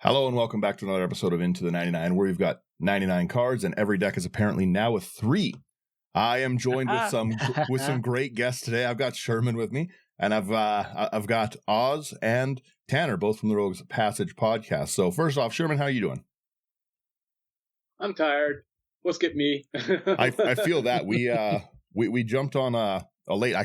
Hello and welcome back to another episode of Into the 99, where we've got 99 cards and every deck is apparently now a 3. I am joined with some great guests today. I've got Sherman with me, and I've got Auz and Tanner, both from the Rogues Passage podcast. So first off, Sherman, how are you doing? I'm tired. Let's get me. I feel that we jumped on a late.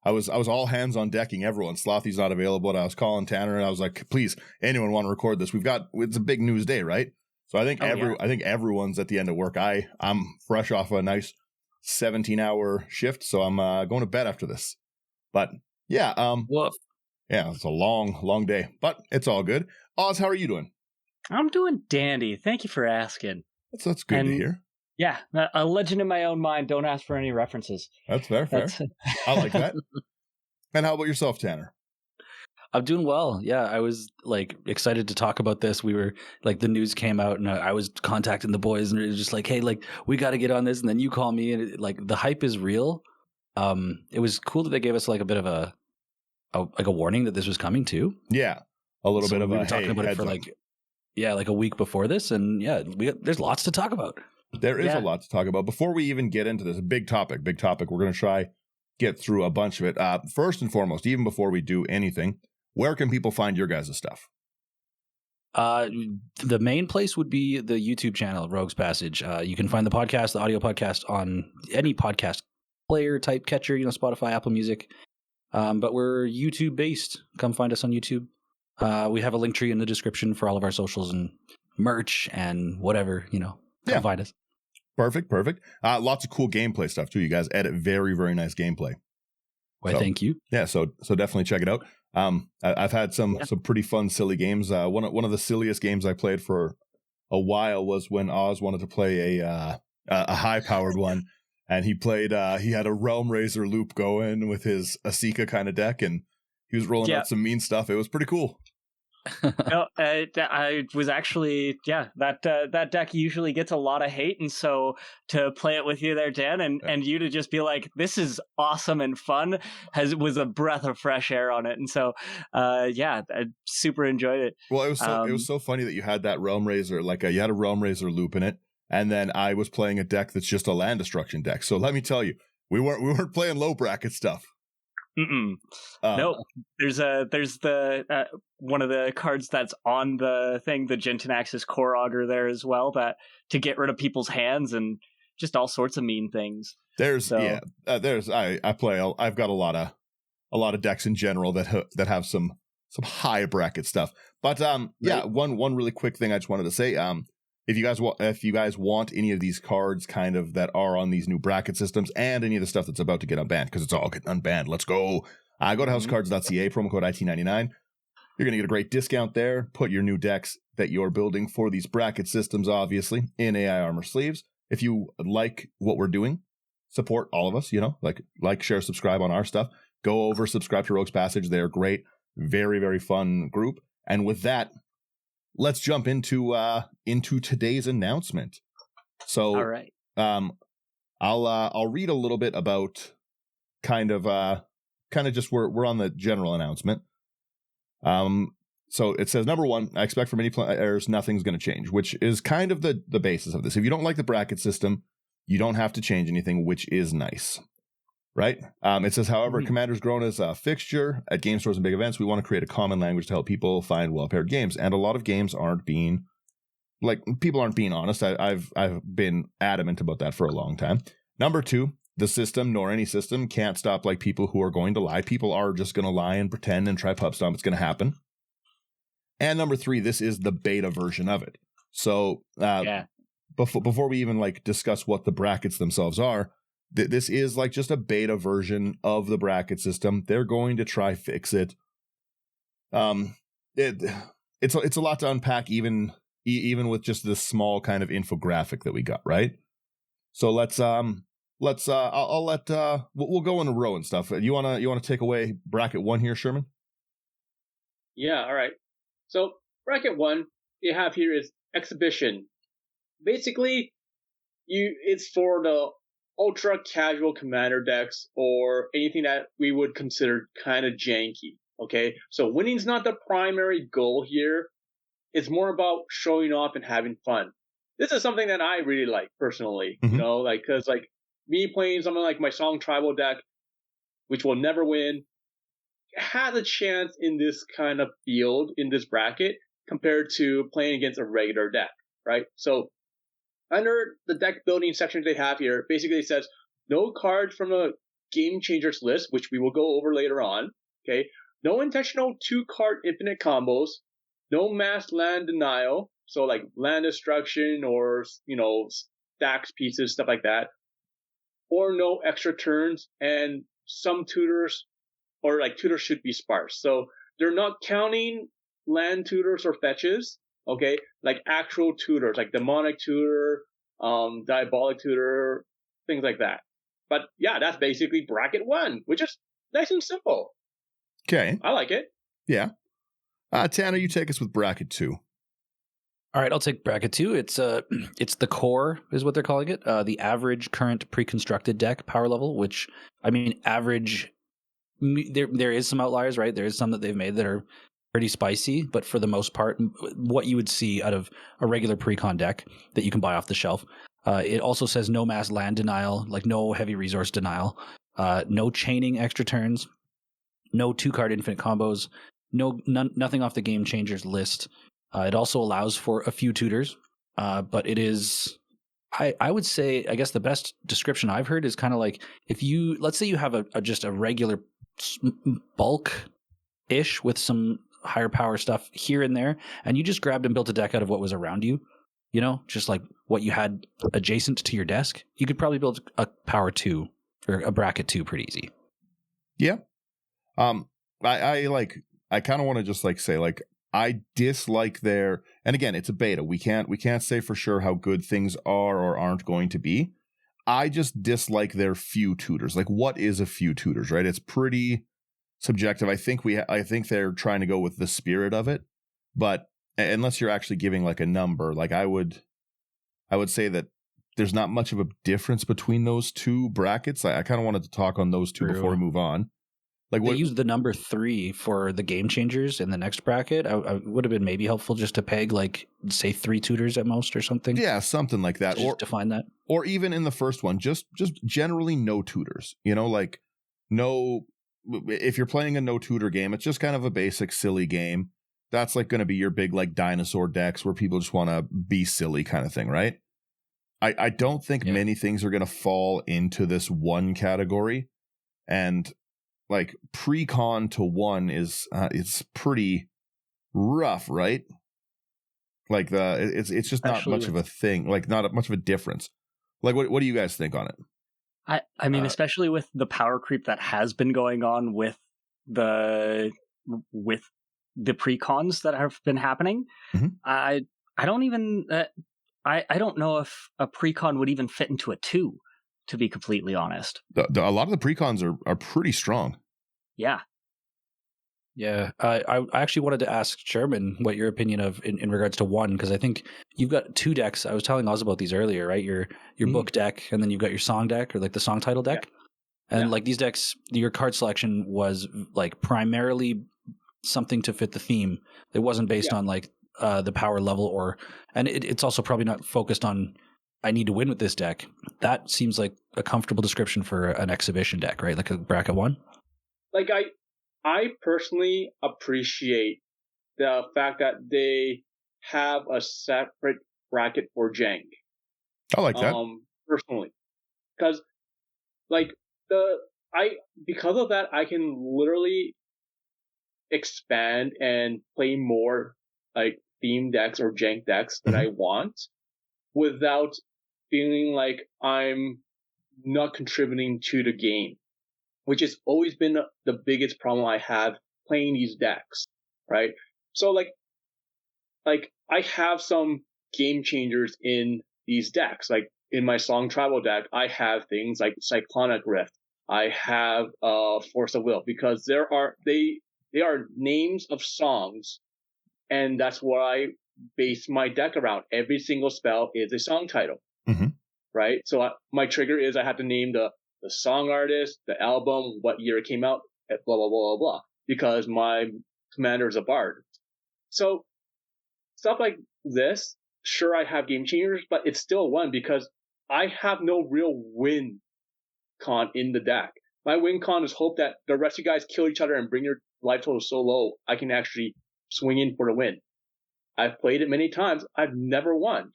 I was all hands on decking everyone. Slothy's not available, and I was calling Tanner, and I was like, "Please, anyone want to record this? It's a big news day, right?" So I think I think everyone's at the end of work. I'm fresh off a nice 17-hour shift, so I'm going to bed after this. But yeah, yeah, it's a long day, but it's all good. Oz, how are you doing? I'm doing dandy. Thank you for asking. That's good to hear. Yeah, a legend in my own mind. Don't ask for any references. That's fair. I like that. And how about yourself, Tanner? I'm doing well. Yeah, I was excited to talk about this. We were the news came out, and I was contacting the boys, and it was just like, hey, we got to get on this. And then you call me, and the hype is real. It was cool that they gave us a bit of a warning that this was coming too. Yeah, a little bit of we were talking about it for a week before this, and there's lots to talk about. There is a lot to talk about. Before we even get into this, a big topic. We're going to try get through a bunch of it. First and foremost, even before we do anything, where can people find your guys' stuff? The main place would be the YouTube channel, Rogues Passage. You can find the audio podcast on any podcast player type catcher, Spotify, Apple Music. But we're YouTube based. Come find us on YouTube. We have a link tree in the description for all of our socials and merch and whatever, come find us. Perfect. Lots of cool gameplay stuff too. You guys edit very, very nice gameplay. Well, thank you. Yeah, so definitely check it out. I've had some pretty fun, silly games. One of the silliest games I played for a while was when Oz wanted to play a high powered one, and he played. He had a Realm Razor loop going with his Asika kind of deck, and he was rolling out some mean stuff. It was pretty cool. No, I was actually that deck usually gets a lot of hate, and so to play it with you there, Dan, and you to just be like, this is awesome and fun, was a breath of fresh air on it, and so I super enjoyed it. Well, it was so funny that you had that Realm Razor, you had a Realm Razor loop in it, and then I was playing a deck that's just a land destruction deck. So let me tell you, we weren't playing low bracket stuff. Nope. There's the one of the cards that's on the thing, the Gentanax's Core Augur there as well, that to get rid of people's hands and just all sorts of mean things. I've got a lot of decks in general that have some high bracket stuff. But one really quick thing I just wanted to say, if you guys want any of these cards kind of that are on these new bracket systems and any of the stuff that's about to get unbanned, because it's all getting unbanned, let's go. Go to housecards.ca, promo code IT99. You're going to get a great discount there. Put your new decks that you're building for these bracket systems, obviously, in AI Armor sleeves. If you like what we're doing, support all of us, like, share, subscribe on our stuff. Go over, subscribe to Rogues Passage. They're great. Very, very fun group. And with that, let's jump into today's announcement. So, all right. I'll read a little bit about kind of just we're on the general announcement. So it says, number one, I expect for many players nothing's going to change, which is kind of the basis of this. If you don't like the bracket system, you don't have to change anything, which is nice. Right? It says, however, Commander's grown as a fixture at game stores and big events. We want to create a common language to help people find well-paired games. And a lot of games people aren't being honest. I've been adamant about that for a long time. Number two, the system, nor any system, can't stop people who are going to lie. People are just going to lie and pretend and try pub stomp. It's going to happen. And number three, this is the beta version of it. So before we even discuss what the brackets themselves are, this is just a beta version of the bracket system. They're going to try fix it. It's a lot to unpack, even with just this small kind of infographic that we got, right? So we'll go in a row and stuff. You wanna take away bracket one here, Sherman? Yeah, all right. So bracket one you have here is exhibition. Basically, it's for the ultra casual commander decks or anything that we would consider kind of janky. Okay, so winning's not the primary goal here. it's more about showing off and having fun. This is something that I really like personally, you know, like, cause like me playing something like my Song Tribal deck, which will never win, has a chance in this kind of field, in this bracket, compared to playing against a regular deck, right? So under the deck building section they have here, basically it says no cards from a Game Changers list, which we will go over later on, okay? No intentional 2-card infinite combos, no mass land denial, so like land destruction or, you know, stacks pieces, stuff like that, or no extra turns, and some tutors, or like tutors should be sparse. So they're not counting land tutors or fetches, okay? Like actual tutors, like demonic tutor, diabolic tutor, things like that. But yeah, that's basically bracket 1, which is nice and simple. Okay. I like it. Yeah. Tanner, you take us with bracket 2. All right, I'll take bracket 2. It's the core is what they're calling it. The average current pre-constructed deck power level, which I mean average. There is some outliers, right? There is some that they've made that are pretty spicy, but for the most part, what you would see out of a regular pre-con deck that you can buy off the shelf. It also says no mass land denial, like no heavy resource denial, no chaining extra turns, no 2-card infinite combos, nothing off the Game Changers list. It also allows for a few tutors, but it is, I would say, I guess the best description I've heard is kind of like if you, let's say you have just a regular bulk-ish with some higher power stuff here and there, and you just grabbed and built a deck out of what was around you, you know, just like what you had adjacent to your desk, you could probably build a power 2 or a bracket 2 pretty easy. Yeah. I kind of want to just like say, like, I dislike their, and again, it's a beta. We can't say for sure how good things are or aren't going to be. I just dislike their few tutors. Like, what is a few tutors, right? It's pretty subjective. I think they're trying to go with the spirit of it, but unless you're actually giving like a number, like I would say that there's not much of a difference between those two brackets. I kind of wanted to talk on those two before we move on. Like they used the number 3 for the Game Changers in the next bracket. I would have been maybe helpful just to peg like say 3 tutors at most or something. Yeah, something like that. Or define that. Or even in the first one, just generally no tutors. You know, like no. If you're playing a no tutor game, it's just kind of a basic silly game. That's like going to be your big like dinosaur decks where people just want to be silly kind of thing, right? I don't think many things are going to fall into this one category, and like pre-con to 1 is it's pretty rough, right? Like it's just not much of a thing, like not much of a difference. Like what do you guys think on it? I mean, especially with the power creep that has been going on with the pre-cons that have been happening, I don't even I don't know if a pre-con would even fit into a 2, to be completely honest. A lot of the pre-cons are pretty strong. Yeah. Yeah, I actually wanted to ask Sherman what your opinion of in regards to 1, because I think you've got 2 decks. I was telling Oz about these earlier, right? Your book deck, and then you've got your song deck, or like the song title deck. Yeah. And like these decks, your card selection was like primarily something to fit the theme. It wasn't based on like the power level, and it's also probably not focused on I need to win with this deck. That seems like a comfortable description for an exhibition deck, right? Like a bracket 1. Like I personally appreciate the fact that they have a separate bracket for Jank. I like that. Personally. Because like because of that I can literally expand and play more like theme decks or Jank decks that I want without feeling like I'm not contributing to the game, which has always been the biggest problem I have playing these decks, right? So like I have some Game Changers in these decks. Like in my Song Tribal deck, I have things like Cyclonic Rift. I have Force of Will, because they are names of songs, and that's what I base my deck around. Every single spell is a song title, right? So my trigger is I have to name the song artist, the album, what year it came out, blah, blah, blah, blah, blah, because my commander is a bard. So stuff like this, sure, I have game changers, but it's still a 1 because I have no real win con in the deck. My win con is hope that the rest of you guys kill each other and bring your life total so low I can actually swing in for the win. I've played it many times. I've never won.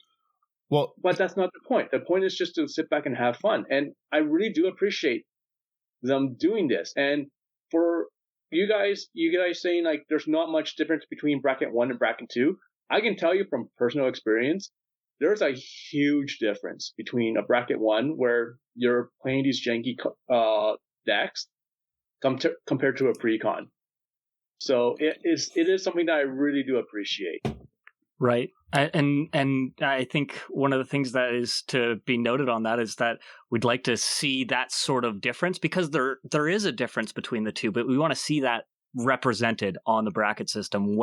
Well, but that's not the point. The point is just to sit back and have fun. And I really do appreciate them doing this. And for you guys saying like there's not much difference between bracket 1 and bracket 2, I can tell you from personal experience, there's a huge difference between a bracket 1 where you're playing these janky decks compared to a pre-con. So it is something that I really do appreciate. Right. And I think one of the things that is to be noted on that is that we'd like to see that sort of difference, because there is a difference between the two, but we want to see that represented on the bracket system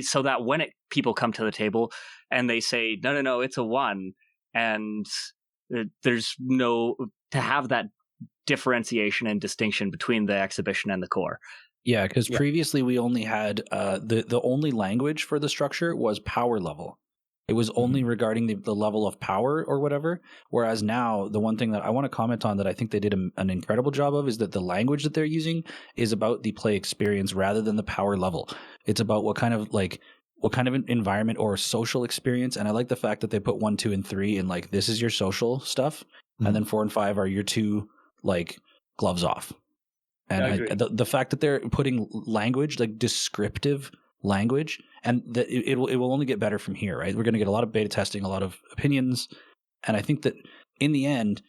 so that when people come to the table and they say, no, it's a 1, and there's no, to have that differentiation and distinction between the exhibition and the core. Yeah, because previously we only had the only language for the structure was power level. It was only regarding the level of power or whatever. Whereas now, the one thing that I want to comment on that I think they did an incredible job of is that the language that they're using is about the play experience rather than the power level. It's about what kind of environment or social experience. And I like the fact that they put 1, 2, and 3 in like, this is your social stuff, and then 4 and 5 are your 2 like gloves off. And the fact that they're putting language, like descriptive language, and that it will only get better from here, right? We're going to get a lot of beta testing, a lot of opinions, and I think that in the end,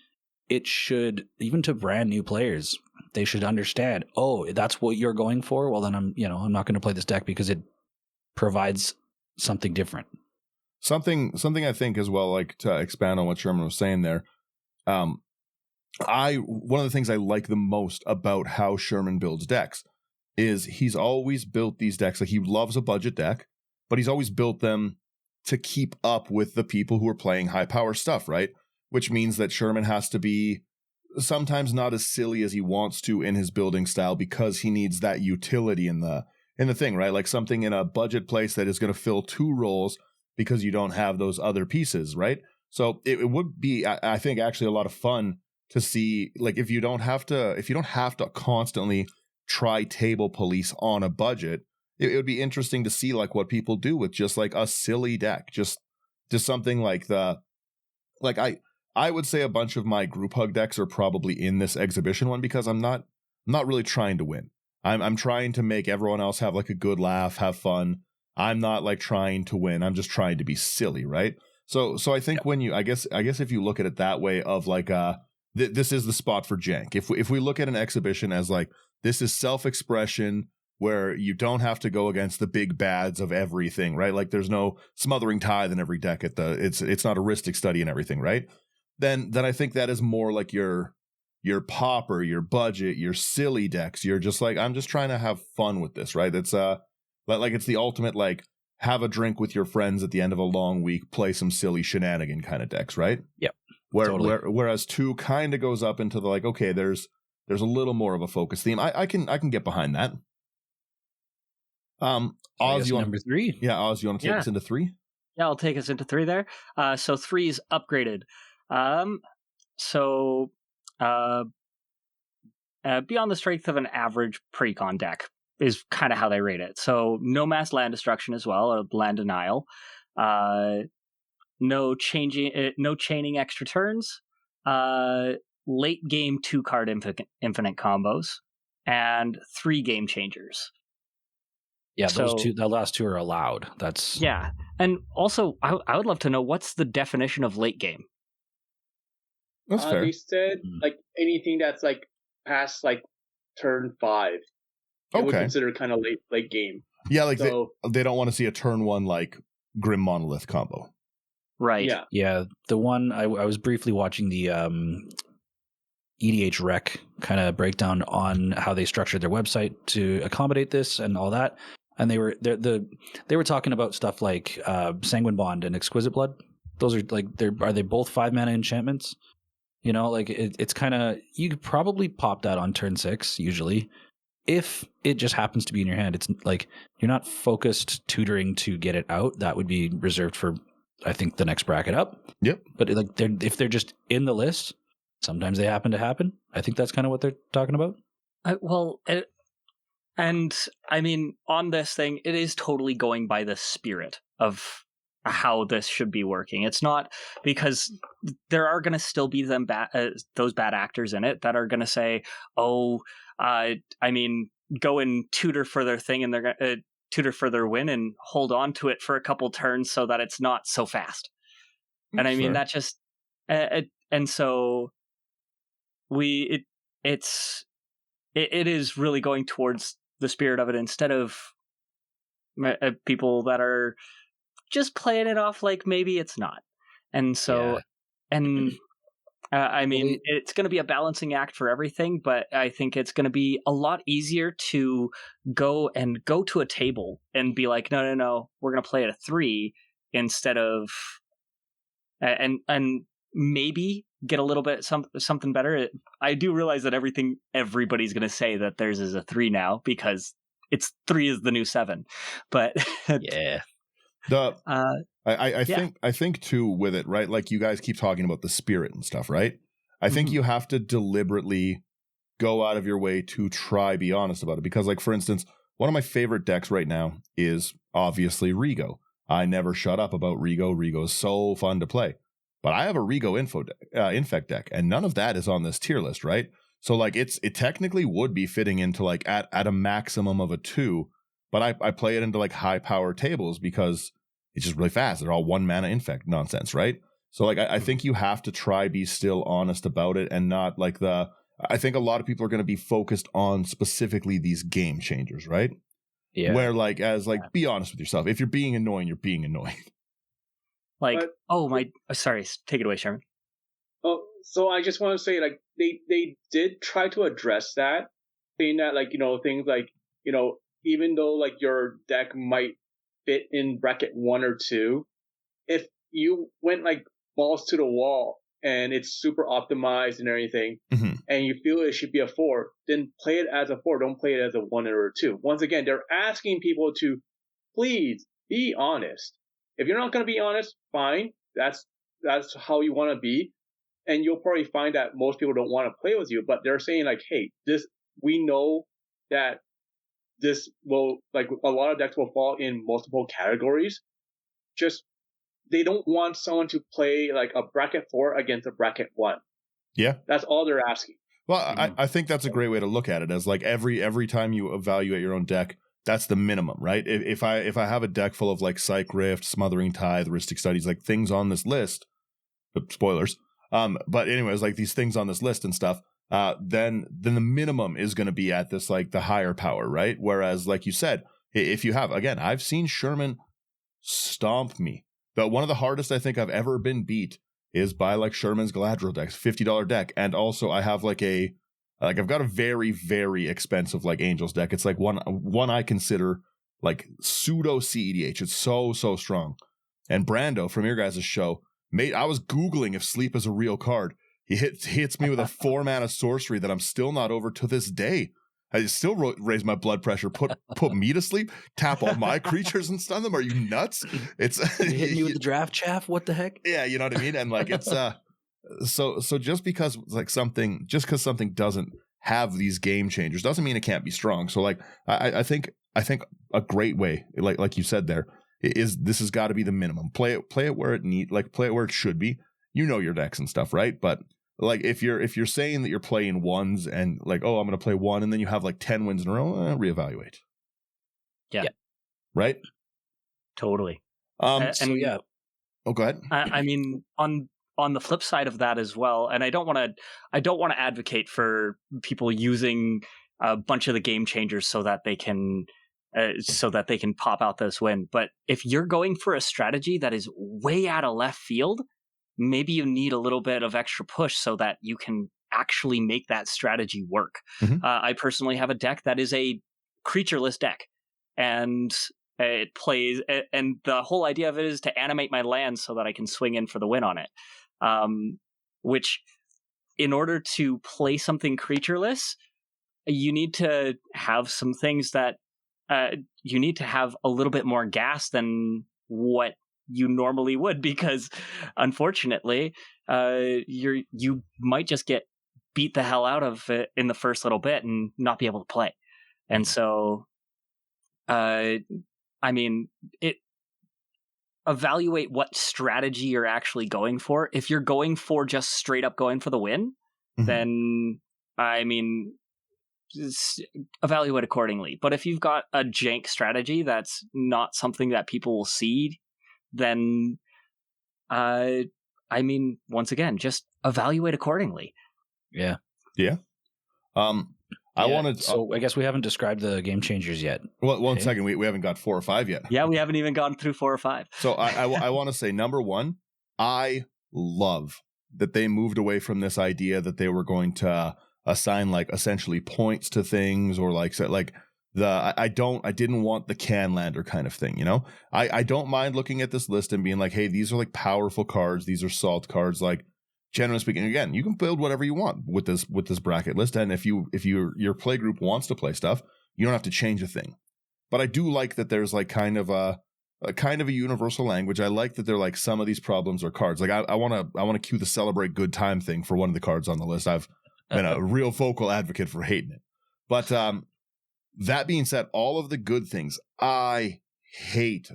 it should, even to brand new players, they should understand, oh, that's what you're going for? Well, then I'm not going to play this deck because it provides something different. Something I think as well, like to expand on what Sherman was saying there, one of the things I like the most about how Sherman builds decks is he's always built these decks. Like, he loves a budget deck, but he's always built them to keep up with the people who are playing high power stuff, right? Which means that Sherman has to be sometimes not as silly as he wants to in his building style, because he needs that utility in the thing, right? Like something in a budget place that is going to fill 2 roles because you don't have those other pieces, right? So it would be, I think, actually a lot of fun to see, like, if you don't have to constantly try table police on a budget, it would be interesting to see like what people do with just like a silly deck, just something like I would say a bunch of my group hug decks are probably in this exhibition one, because I'm not really trying to win. I'm trying to make everyone else have like a good laugh, have fun. I'm not like trying to win. I'm just trying to be silly, right? So I think when you, I guess if you look at it that way, of like this is the spot for jank. If we look at an exhibition as like, this is self-expression where you don't have to go against the big bads of everything, right? Like, there's no smothering tithe in every deck it's not a heuristic study and everything, right? Then I think that is more like your popper, your budget, your silly decks. You're just like, I'm just trying to have fun with this, right? It's like it's the ultimate, like, have a drink with your friends at the end of a long week, play some silly shenanigan kind of decks, right? Yep. Totally. Whereas 2 kind of goes up into the like, okay, there's a little more of a focus theme. I can get behind that. Oz, you want number 3? Yeah, Oz, you want to take us into 3? Yeah, I'll take us into 3 there. So 3 is upgraded. Beyond the strength of an average pre-con deck is kind of how they rate it. So no mass land destruction as well, or land denial. No chaining extra turns, late game 2-card infinite combos, and 3 game changers. Yeah, the last 2 are allowed. That's and also I would love to know, what's the definition of late game? That's fair. They said like anything that's like past like turn 5. It would consider kind of late game. Yeah, like they don't want to see a turn 1 like Grim Monolith combo. Right. Yeah. The one I was briefly watching the EDH Rec kind of breakdown on how they structured their website to accommodate this and all that, and they were talking about stuff like Sanguine Bond and Exquisite Blood. Those are like, are they both 5-mana enchantments? You know, like it's kind of, you could probably pop that on turn 6 usually, if it just happens to be in your hand, it's like you're not focused tutoring to get it out. That would be reserved for, I think, the next bracket up. Yep. But like if they're just in the list, sometimes they happen. I think that's kind of what they're talking about. And I mean, on this thing, it is totally going by the spirit of how this should be working. It's not, because there are going to still be those bad actors in it that are going to say, go and tutor for their thing, and they're going to tutor for their win and hold on to it for a couple turns so that it's not so fast. And I mean, that just and so it is really going towards the spirit of it, instead of people that are just playing it off like maybe it's not. And so, I mean, it's going to be a balancing act for everything, but I think it's going to be a lot easier to go to a table and be like, no, we're going to play at a 3 instead of, and maybe get a little bit something better. I do realize that everybody's going to say that theirs is a 3 now, because 3 is the new 7. But yeah. I think too with it, right? Like you guys keep talking about the spirit and stuff, right? I think you have to deliberately go out of your way to try be honest about it, because like, for instance, one of my favorite decks right now is obviously Rigo. I never shut up about Rigo. Rigo is so fun to play, but I have a Rigo infect deck, and none of that is on this tier list, right? So like it technically would be fitting into like at a maximum of a 2, but I play it into like high power tables because it's just really fast. They're all 1 mana infect nonsense, right? So like I think you have to try be still honest about it, and not like I think a lot of people are going to be focused on specifically these game changers, right? Yeah. Where like be honest with yourself. If you're being annoying, you're being annoying. Like, sorry, take it away, Sherman. Oh, so I just want to say, like, they did try to address that, saying that, like, things like, even though like your deck might fit in bracket 1 or 2, if you went like balls to the wall and it's super optimized and everything, and you feel it should be a 4, then play it as a 4. Don't play it as a 1 or a 2. Once again, they're asking people to please be honest. If you're not going to be honest, fine. That's how you want to be. And you'll probably find that most people don't want to play with you, but they're saying like, hey, we know that this will, like, a lot of decks will fall in multiple categories. Just, they don't want someone to play like a bracket 4 against a bracket 1. Yeah. That's all they're asking. Well, I think that's a great way to look at it, as like every time you evaluate your own deck, that's the minimum, right? If I have a deck full of like Psych Rift, Smothering Tithe, Heuristic Studies, like things on this list, spoilers. But anyways, like these things on this list and stuff, then the minimum is going to be at this, like the higher power, right? Whereas, like you said, if you have, again, I've seen Sherman stomp me. But one of the hardest I think I've ever been beat is by like Sherman's Galadriel deck, $50 deck. And also I have I've got a very, very expensive like Angels deck. It's like one I consider like pseudo CEDH. It's so strong. And Brando from your guys' show, I was Googling if sleep is a real card. He hits me with a 4 mana sorcery that I'm still not over to this day. I still raise my blood pressure, put me to sleep, tap all my creatures and stun them. Are you nuts? It's hitting you with the draft chaff. What the heck? Yeah, you know what I mean. And like it's so just because something doesn't have these game changers doesn't mean it can't be strong. So like I think a great way, like you said there, is this has got to be the minimum. Play it where play it where it should be. You know your decks and stuff, right? But like if you're saying that you're playing ones and like, oh, I'm going to play 1, and then you have like 10 wins in a row, reevaluate. Yeah. Right? Totally. So yeah. Oh, go ahead. I mean, on the flip side of that as well, and I don't want to advocate for people using a bunch of the game changers so that they can pop out this win. But if you're going for a strategy that is way out of left field, maybe you need a little bit of extra push so that you can actually make that strategy work. I personally have a deck that is a creatureless deck, and it plays, and the whole idea of it is to animate my land so that I can swing in for the win on it. Which, in order to play something creatureless, you need to have some things that you need to have a little bit more gas than what you normally would, because unfortunately you might just get beat the hell out of it in the first little bit and not be able to play. And so evaluate what strategy you're actually going for. If you're going for just straight up going for the win, then just evaluate accordingly. But if you've got a jank strategy that's not something that people will see, then once again, just evaluate accordingly. Yeah. I wanted. So I guess we haven't described the game changers yet. Well, one second, we haven't got 4 or 5 yet. Yeah, we haven't even gone through 4 or 5. So I want to say, number one, I love that they moved away from this idea that they were going to assign like essentially points to things, or like I didn't want the can lander kind of thing, you know. I don't mind looking at this list and being like, hey, these are like powerful cards, these are salt cards. Like, generally speaking, again, you can build whatever you want with this bracket list, and if your play group wants to play stuff, you don't have to change a thing. But I do like that there's like kind of a universal language. I like that they're like, some of these problems are cards. Like I want to cue the celebrate good time thing for one of the cards on the list. I've been a real vocal advocate for hating it. But that being said, all of the good things I hate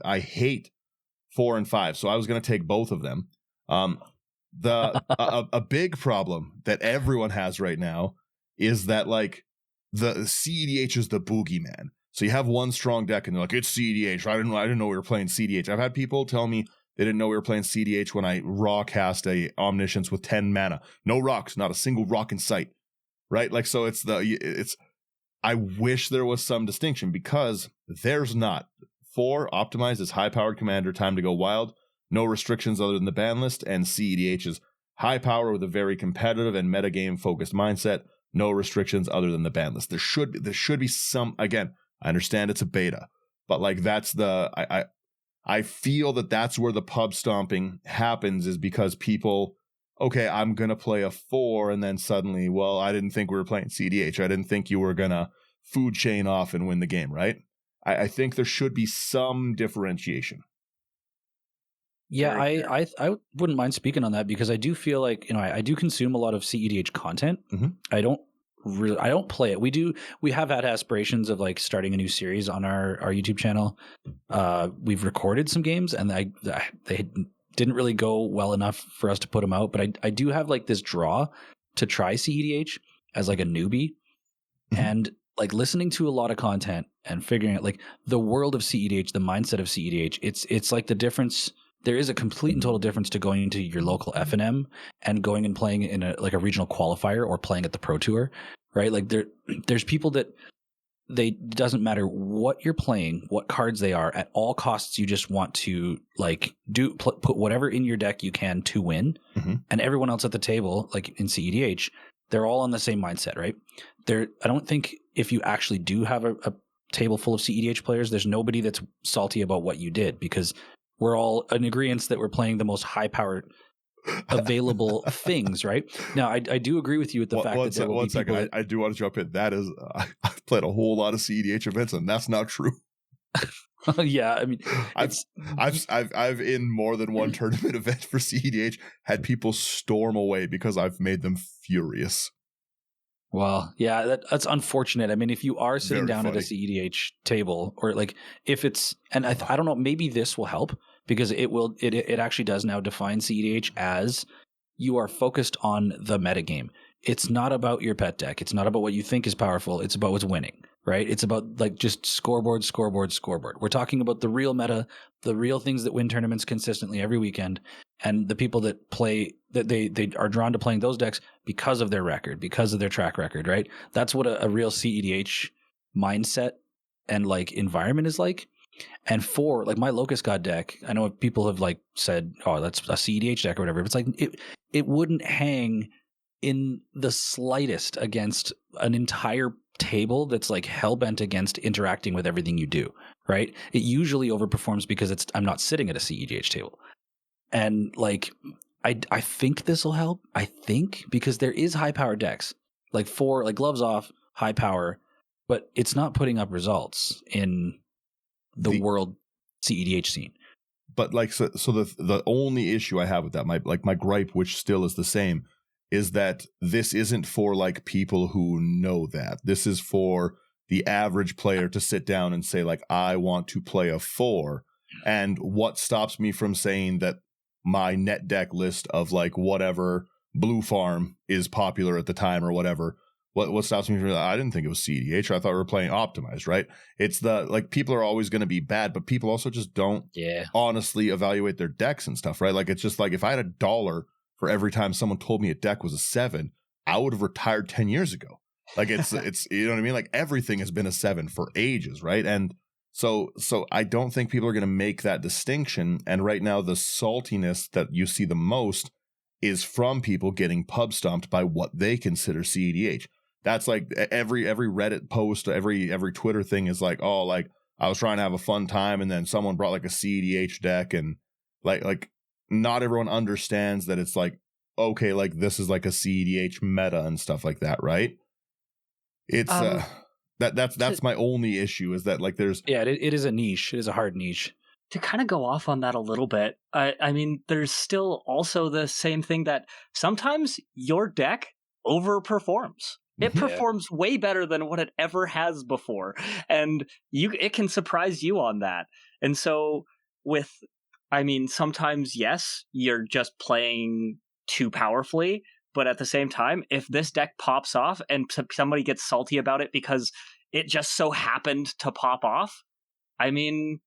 4 and 5. So I was going to take both of them. A big problem that everyone has right now is that like the CEDH is the boogeyman. So you have one strong deck and they're like, it's CEDH. I didn't know we were playing CEDH. I've had people tell me they didn't know we were playing CEDH when I raw cast a Omniscience with 10 mana. No rocks, not a single rock in sight. Right? Like, so I wish there was some distinction, because there's not. 4 optimized is high powered commander, time to go wild. No restrictions other than the ban list, and CEDH is high power with a very competitive and metagame focused mindset. No restrictions other than the ban list. There should be some. Again, I understand it's a beta, but like that's I feel that that's where the pub stomping happens, is because people, okay, I'm gonna play a 4, and then suddenly, well, I didn't think we were playing CEDH. I didn't think you were gonna food chain off and win the game, right? I think there should be some differentiation. Yeah, I wouldn't mind speaking on that, because I do feel like, I do consume a lot of CEDH content. I don't play it. We have had aspirations of like starting a new series on our YouTube channel. We've recorded some games, and they didn't really go well enough for us to put them out. But I do have like this draw to try CEDH as like a newbie, and like listening to a lot of content and figuring out like the world of CEDH, the mindset of CEDH. It's like the difference. There is a complete and total difference to going into your local FNM and going and playing in a regional qualifier, or playing at the Pro Tour, right? Like there's people that doesn't matter what you're playing, what cards they are, at all costs you just want to like put whatever in your deck you can to win. And everyone else at the table, like in CEDH, they're all on the same mindset, right? I don't think if you actually do have a table full of CEDH players, there's nobody that's salty about what you did, because we're all in agreement that we're playing the most high-powered available things, right? Now, I do agree with you with the fact that there will be people... I do want to jump in. That is, I've played a whole lot of CEDH events, and that's not true. Yeah, I mean, I've in more than one tournament event for CEDH had people storm away because I've made them furious. Well, yeah, that's unfortunate. I mean, if you are sitting down at a CEDH table, or like if it's, and I don't know, maybe this will help, because it actually does now define CEDH as you are focused on the metagame. It's not about your pet deck. It's not about what you think is powerful. It's about what's winning, right? It's about like just scoreboard. We're talking about the real meta, the real things that win tournaments consistently every weekend, and the people that play, that they are drawn to playing those decks because of their record, because of their track record, right? That's what a real CEDH mindset and like environment is like. And for like my Locust God deck, I know people have like said, oh, that's a CEDH deck or whatever. But it's like it wouldn't hang in the slightest against an entire table that's like hell-bent against interacting with everything you do, right? It usually overperforms because I'm not sitting at a CEDH table. And like I think this will help. I think, because there is high-powered decks. Like for like Gloves Off, high power, but it's not putting up results in the world CEDH scene. But like, so the only issue I have with that, my gripe, which still is the same, is that this isn't for like people who know that. This is for the average player to sit down and say like, I want to play a 4. And what stops me from saying that my net deck list of like whatever blue farm is popular at the time or whatever, what stops me from that? I didn't think it was CEDH. I thought we were playing optimized, right? It's the like, people are always going to be bad, but people also just don't honestly evaluate their decks and stuff, right? Like, it's just like, if I had $1 for every time someone told me a deck was a 7, I would have retired 10 years ago. Like, it's you know what I mean? Like, everything has been a 7 for ages, right? And so I don't think people are going to make that distinction. And right now, the saltiness that you see the most is from people getting pub stomped by what they consider CEDH. That's like every Reddit post, every Twitter thing is like, oh, like, I was trying to have a fun time, and then someone brought like a CEDH deck, and like not everyone understands that it's like, okay, like, this is like a CEDH meta and stuff like that, right? It's that's my only issue, is that like there's it is a niche. It is a hard niche. To kind of go off on that a little bit, I mean, there's still also the same thing that sometimes your deck overperforms. It performs way better than what it ever has before, and it can surprise you on that. And so sometimes, yes, you're just playing too powerfully, but at the same time, if this deck pops off and somebody gets salty about it because it just so happened to pop off, I mean,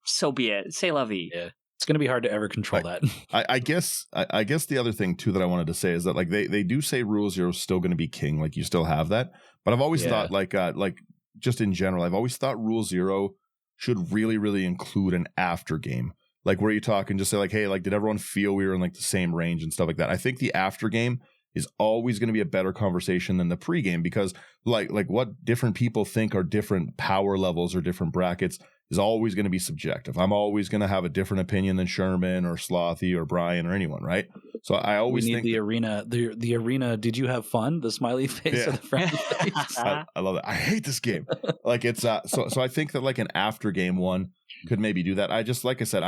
so be it. C'est la vie. Yeah. It's going to be hard to ever control that. I guess the other thing too that I wanted to say is that like they do say Rule 0 is still going to be king, like you still have that. But I've always thought like just in general, I've always thought Rule 0 should really, really include an after game, like where you talk and just say like, hey, like, did everyone feel we were in like the same range and stuff like that? I think the after game is always going to be a better conversation than the pregame, because like what different people think are different power levels or different brackets is always going to be subjective. I'm always going to have a different opinion than Sherman or Slothy or Brian or anyone, right? So I always think the arena. The arena. Did you have fun? The smiley face or the friendly face. I love that. I hate this game. Like, it's so I think that like an after game one could maybe do that. I just, like I said,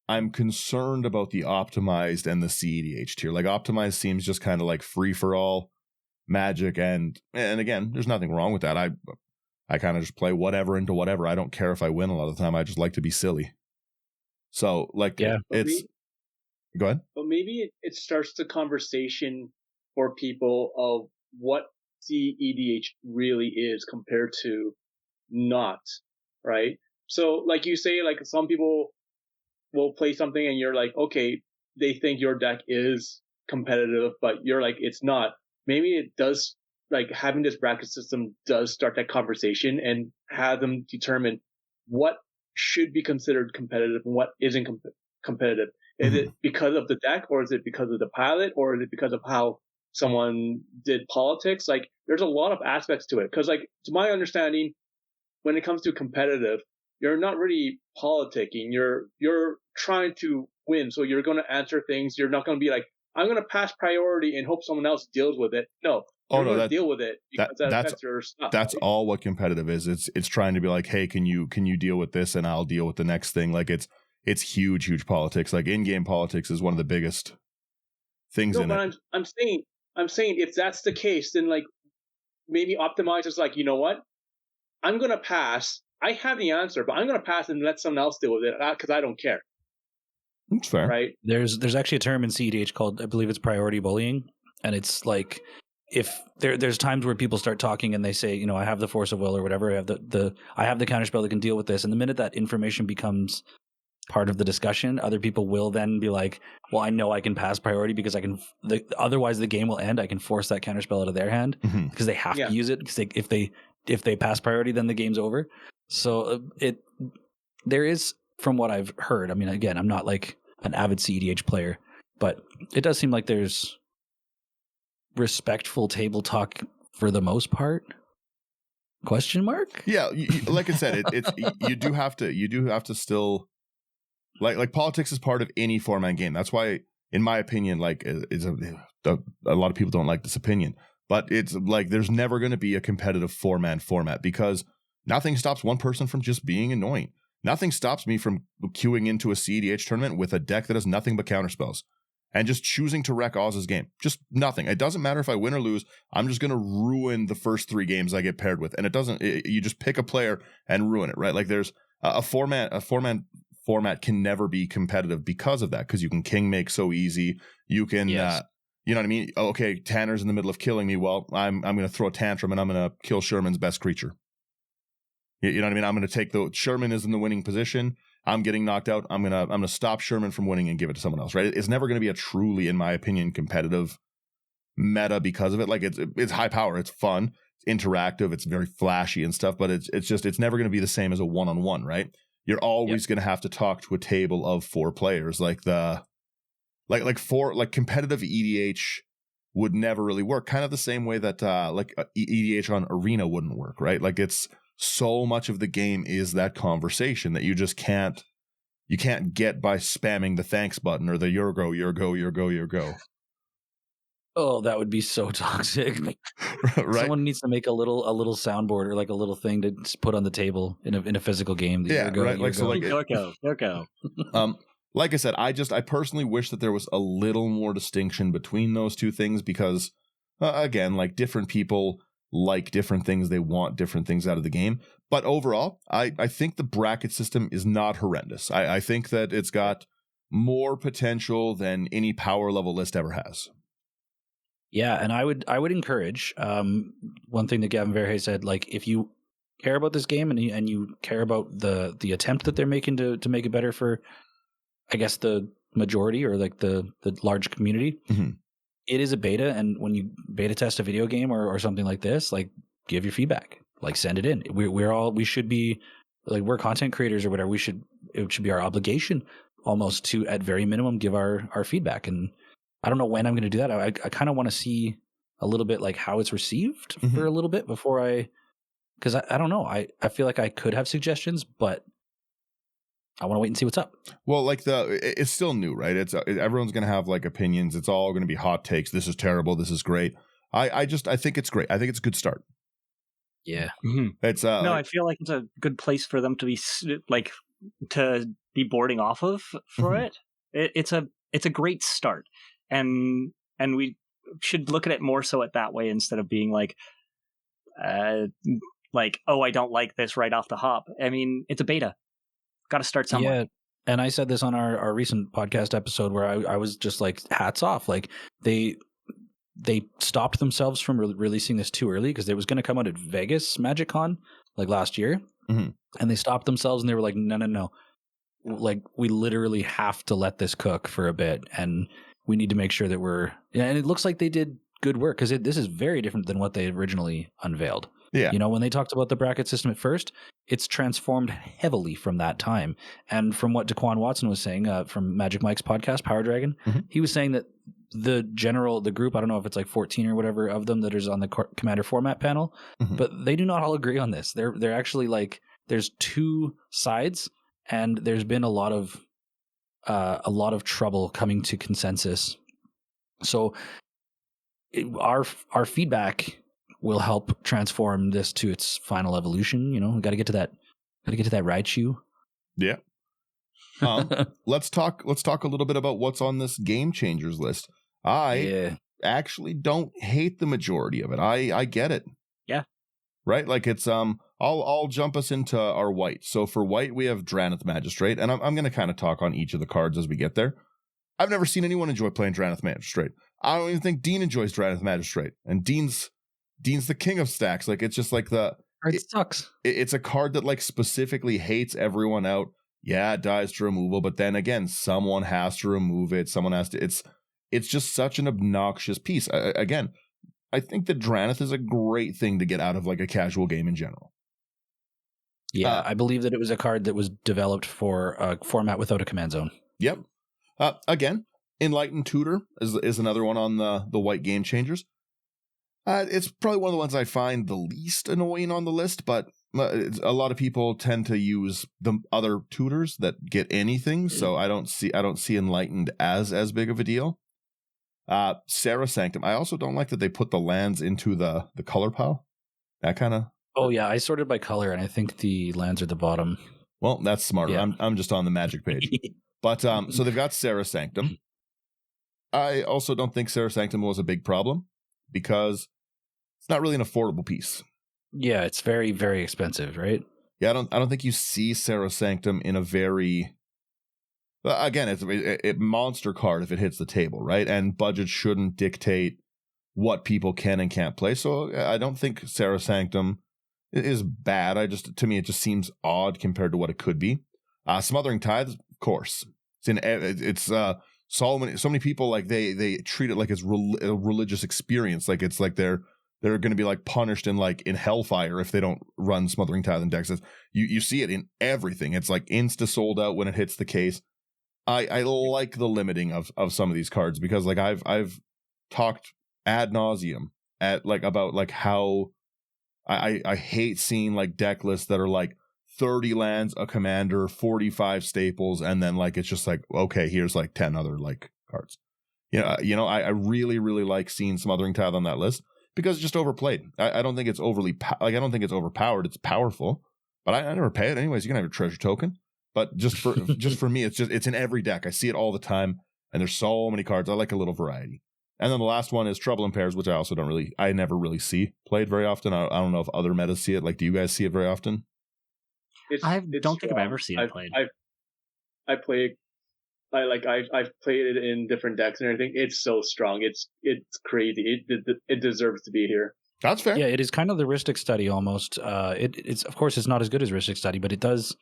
I'm concerned about the optimized and the CEDH tier. Like, optimized seems just kind of like free for all Magic, and again, there's nothing wrong with that. I kind of just play whatever into whatever. I don't care if I win a lot of the time. I just like to be silly. So like, go ahead. But maybe it starts the conversation for people of what CEDH really is compared to not, right? So like you say, like, some people will play something and you're like, okay, they think your deck is competitive, but you're like, it's not. Maybe it does. Like, having this bracket system does start that conversation and have them determine what should be considered competitive and what isn't competitive. Is it because of the deck, or is it because of the pilot, or is it because of how someone did politics? Like, there's a lot of aspects to it. Because, like, to my understanding, when it comes to competitive, you're not really politicking. You're trying to win. So you're going to answer things. You're not going to be like, I'm going to pass priority and hope someone else deals with it. No. Deal with it because that's your stuff. That's right? all what competitive is. It's trying to be like, hey, can you deal with this, and I'll deal with the next thing. Like, it's huge politics. Like, in-game politics is one of the biggest things in it. I'm saying if that's the case, then like maybe Optimize is like, you know what? I'm gonna pass. I have the answer, but I'm gonna pass and let someone else deal with it because I don't care. That's fair. Right? There's actually a term in CEDH called, I believe it's priority bullying, and it's like, if there's times where people start talking and they say, you know, I have the force of will or whatever, I have the counterspell that can deal with this, and the minute that information becomes part of the discussion, other people will then be like, well, I know I can pass priority because I can. Otherwise, the game will end. I can force that counterspell out of their hand because they have to use it. Because if they pass priority, then the game's over. So there is, from what I've heard. I mean, again, I'm not like an avid CEDH player, but it does seem like there's respectful table talk for the most part. Question mark? Yeah, like I said, it's you do have to still like politics is part of any format game. That's why, in my opinion, like a lot of people don't like this opinion, But it's like there's never going to be a competitive 4-man format because nothing stops one person from just being annoying. Nothing stops me from queuing into a CEDH tournament with a deck that has nothing but counterspells and just choosing to wreck Auz's game. Just nothing. It doesn't matter if I win or lose. I'm just going to ruin the first 3 games I get paired with. And you just pick a player and ruin it, right? Like there's a 4-man format can never be competitive because of that, because you can king make so easy. You can, Yes. you know what I mean? Okay, Tanner's in the middle of killing me. Well, I'm going to throw a tantrum and I'm going to kill Sherman's best creature. You know what I mean? I'm going to take Sherman is in the winning position. I'm getting knocked out. I'm gonna stop Sherman from winning and give it to someone else, right? It's never going to be a truly, in my opinion, competitive meta because of it. Like it's high power, it's fun, it's interactive, it's very flashy and stuff, but it's never going to be the same as a one-on-one, right? You're always going to have to talk to a table of 4 players. Like competitive EDH would never really work. Kind of the same way that EDH on Arena wouldn't work, right? Like it's so much of the game is that conversation that you just can't get by spamming the thanks button or the your go. Oh, that would be so toxic. Right? Someone needs to make a little soundboard or like a little thing to just put on the table in a physical game. Yeah, right. Like so, like Yorko. Like I said, I personally wish that there was a little more distinction between those two things because, again, like different people like different things, they want different things out of the game. But overall, I think the bracket system is not horrendous. I think that it's got more potential than any power level list ever has. Yeah, and I would encourage one thing that Gavin Verhey said, like if you care about this game and you care about the attempt that they're making to make it better for, I guess, the majority or like the large community. Mm-hmm. It is a beta, and when you beta test a video game or something like this, like give your feedback, like send it in. We should be like, we're content creators or whatever. It should be our obligation almost to, at very minimum, give our feedback. And I don't know when I'm going to do that. I kind of want to see a little bit like how it's received for a little bit before because I don't know. I feel like I could have suggestions, but I want to wait and see what's up. Well, like it's still new, right? Everyone's going to have like opinions. It's all going to be hot takes. This is terrible. This is great. I think it's great. I think it's a good start. Yeah. Mm-hmm. It's no, I feel like it's a good place for them to be boarding off of for it. It's a great start, and we should look at it more so at that way instead of being like, oh, I don't like this right off the hop. I mean, it's a beta. Got to start somewhere. Yeah, and I said this on our recent podcast episode where I was just like, hats off. Like they stopped themselves from releasing this too early because it was going to come out at Vegas MagicCon like last year, and they stopped themselves and they were like, no, like we literally have to let this cook for a bit, and we need to make sure that and it looks like they did good work because this is very different than what they originally unveiled. Yeah. You know, when they talked about the bracket system at first, it's transformed heavily from that time. And from what Daquan Watson was saying from Magic Mike's podcast, Power Dragon, he was saying that the group, I don't know if it's like 14 or whatever of them that is on the Commander format panel, but they do not all agree on this. They're actually like, there's 2 sides, and there's been a lot of trouble coming to consensus. So our feedback will help transform this to its final evolution. You know, we got to get to that Raichu. Yeah. Let's talk a little bit about what's on this game changers list. I actually don't hate the majority of it. I get it. Yeah. Right? Like it's I'll jump us into our white. So for white we have Drannith Magistrate, and I'm going to kind of talk on each of the cards as we get there. I've never seen anyone enjoy playing Drannith Magistrate. I don't even think Dean enjoys Drannith Magistrate, and Dean's the king of stacks. Like it's just like it sucks. It's a card that like specifically hates everyone out. Yeah, it dies to removal, but then again, someone has to remove it. Someone has to. It's just such an obnoxious piece. Again, I think that Drannith is a great thing to get out of like a casual game in general. Yeah, I believe that it was a card that was developed for a format without a command zone. Yep. Again, Enlightened Tutor is another one on the white game changers. It's probably one of the ones I find the least annoying on the list, but a lot of people tend to use the other tutors that get anything, so I don't see Enlightened as big of a deal. Sarah Sanctum. I also don't like that they put the lands into the color pile. That kind of. Oh yeah, I sorted by color, and I think the lands are at the bottom. Well, that's smarter. Yeah. I'm just on the Magic page. But so they've got Sarah Sanctum. I also don't think Sarah Sanctum was a big problem because it's not really an affordable piece. Yeah, it's very, very expensive, right? Yeah, I don't think you see Sarah Sanctum in a very. Again, it's a monster card if it hits the table, right? And budget shouldn't dictate what people can and can't play. So I don't think Sarah Sanctum is bad. To me, it just seems odd compared to what it could be. Smothering Tithe, of course. It's so many people, like they treat it like it's a religious experience. Like it's like they're going to be like punished in hellfire if they don't run Smothering Tithe in decks. You see it in everything. It's like insta sold out when it hits the case. I like the limiting of some of these cards because like I've talked ad nauseum about how I hate seeing like deck lists that are like 30 lands, a commander, 45 staples, and then like it's just like, okay, here's like 10 other like cards. I really, really like seeing Smothering Tithe on that list because it's just overplayed. I don't think it's I don't think it's overpowered. It's powerful, but I never pay it anyways. You can have a treasure token. But just for me, it's in every deck. I see it all the time, and there's so many cards. I like a little variety. And then the last one is Trouble in Pairs, which I never really see played very often. I don't know if other metas see it. Like, do you guys see it very often? I don't think I've ever seen it played. I've played it in different decks and everything. It's so strong. It's crazy. It deserves to be here. That's fair. Yeah, it is kind of the Ristic study almost. It's of course it's not as good as Ristic study, but it does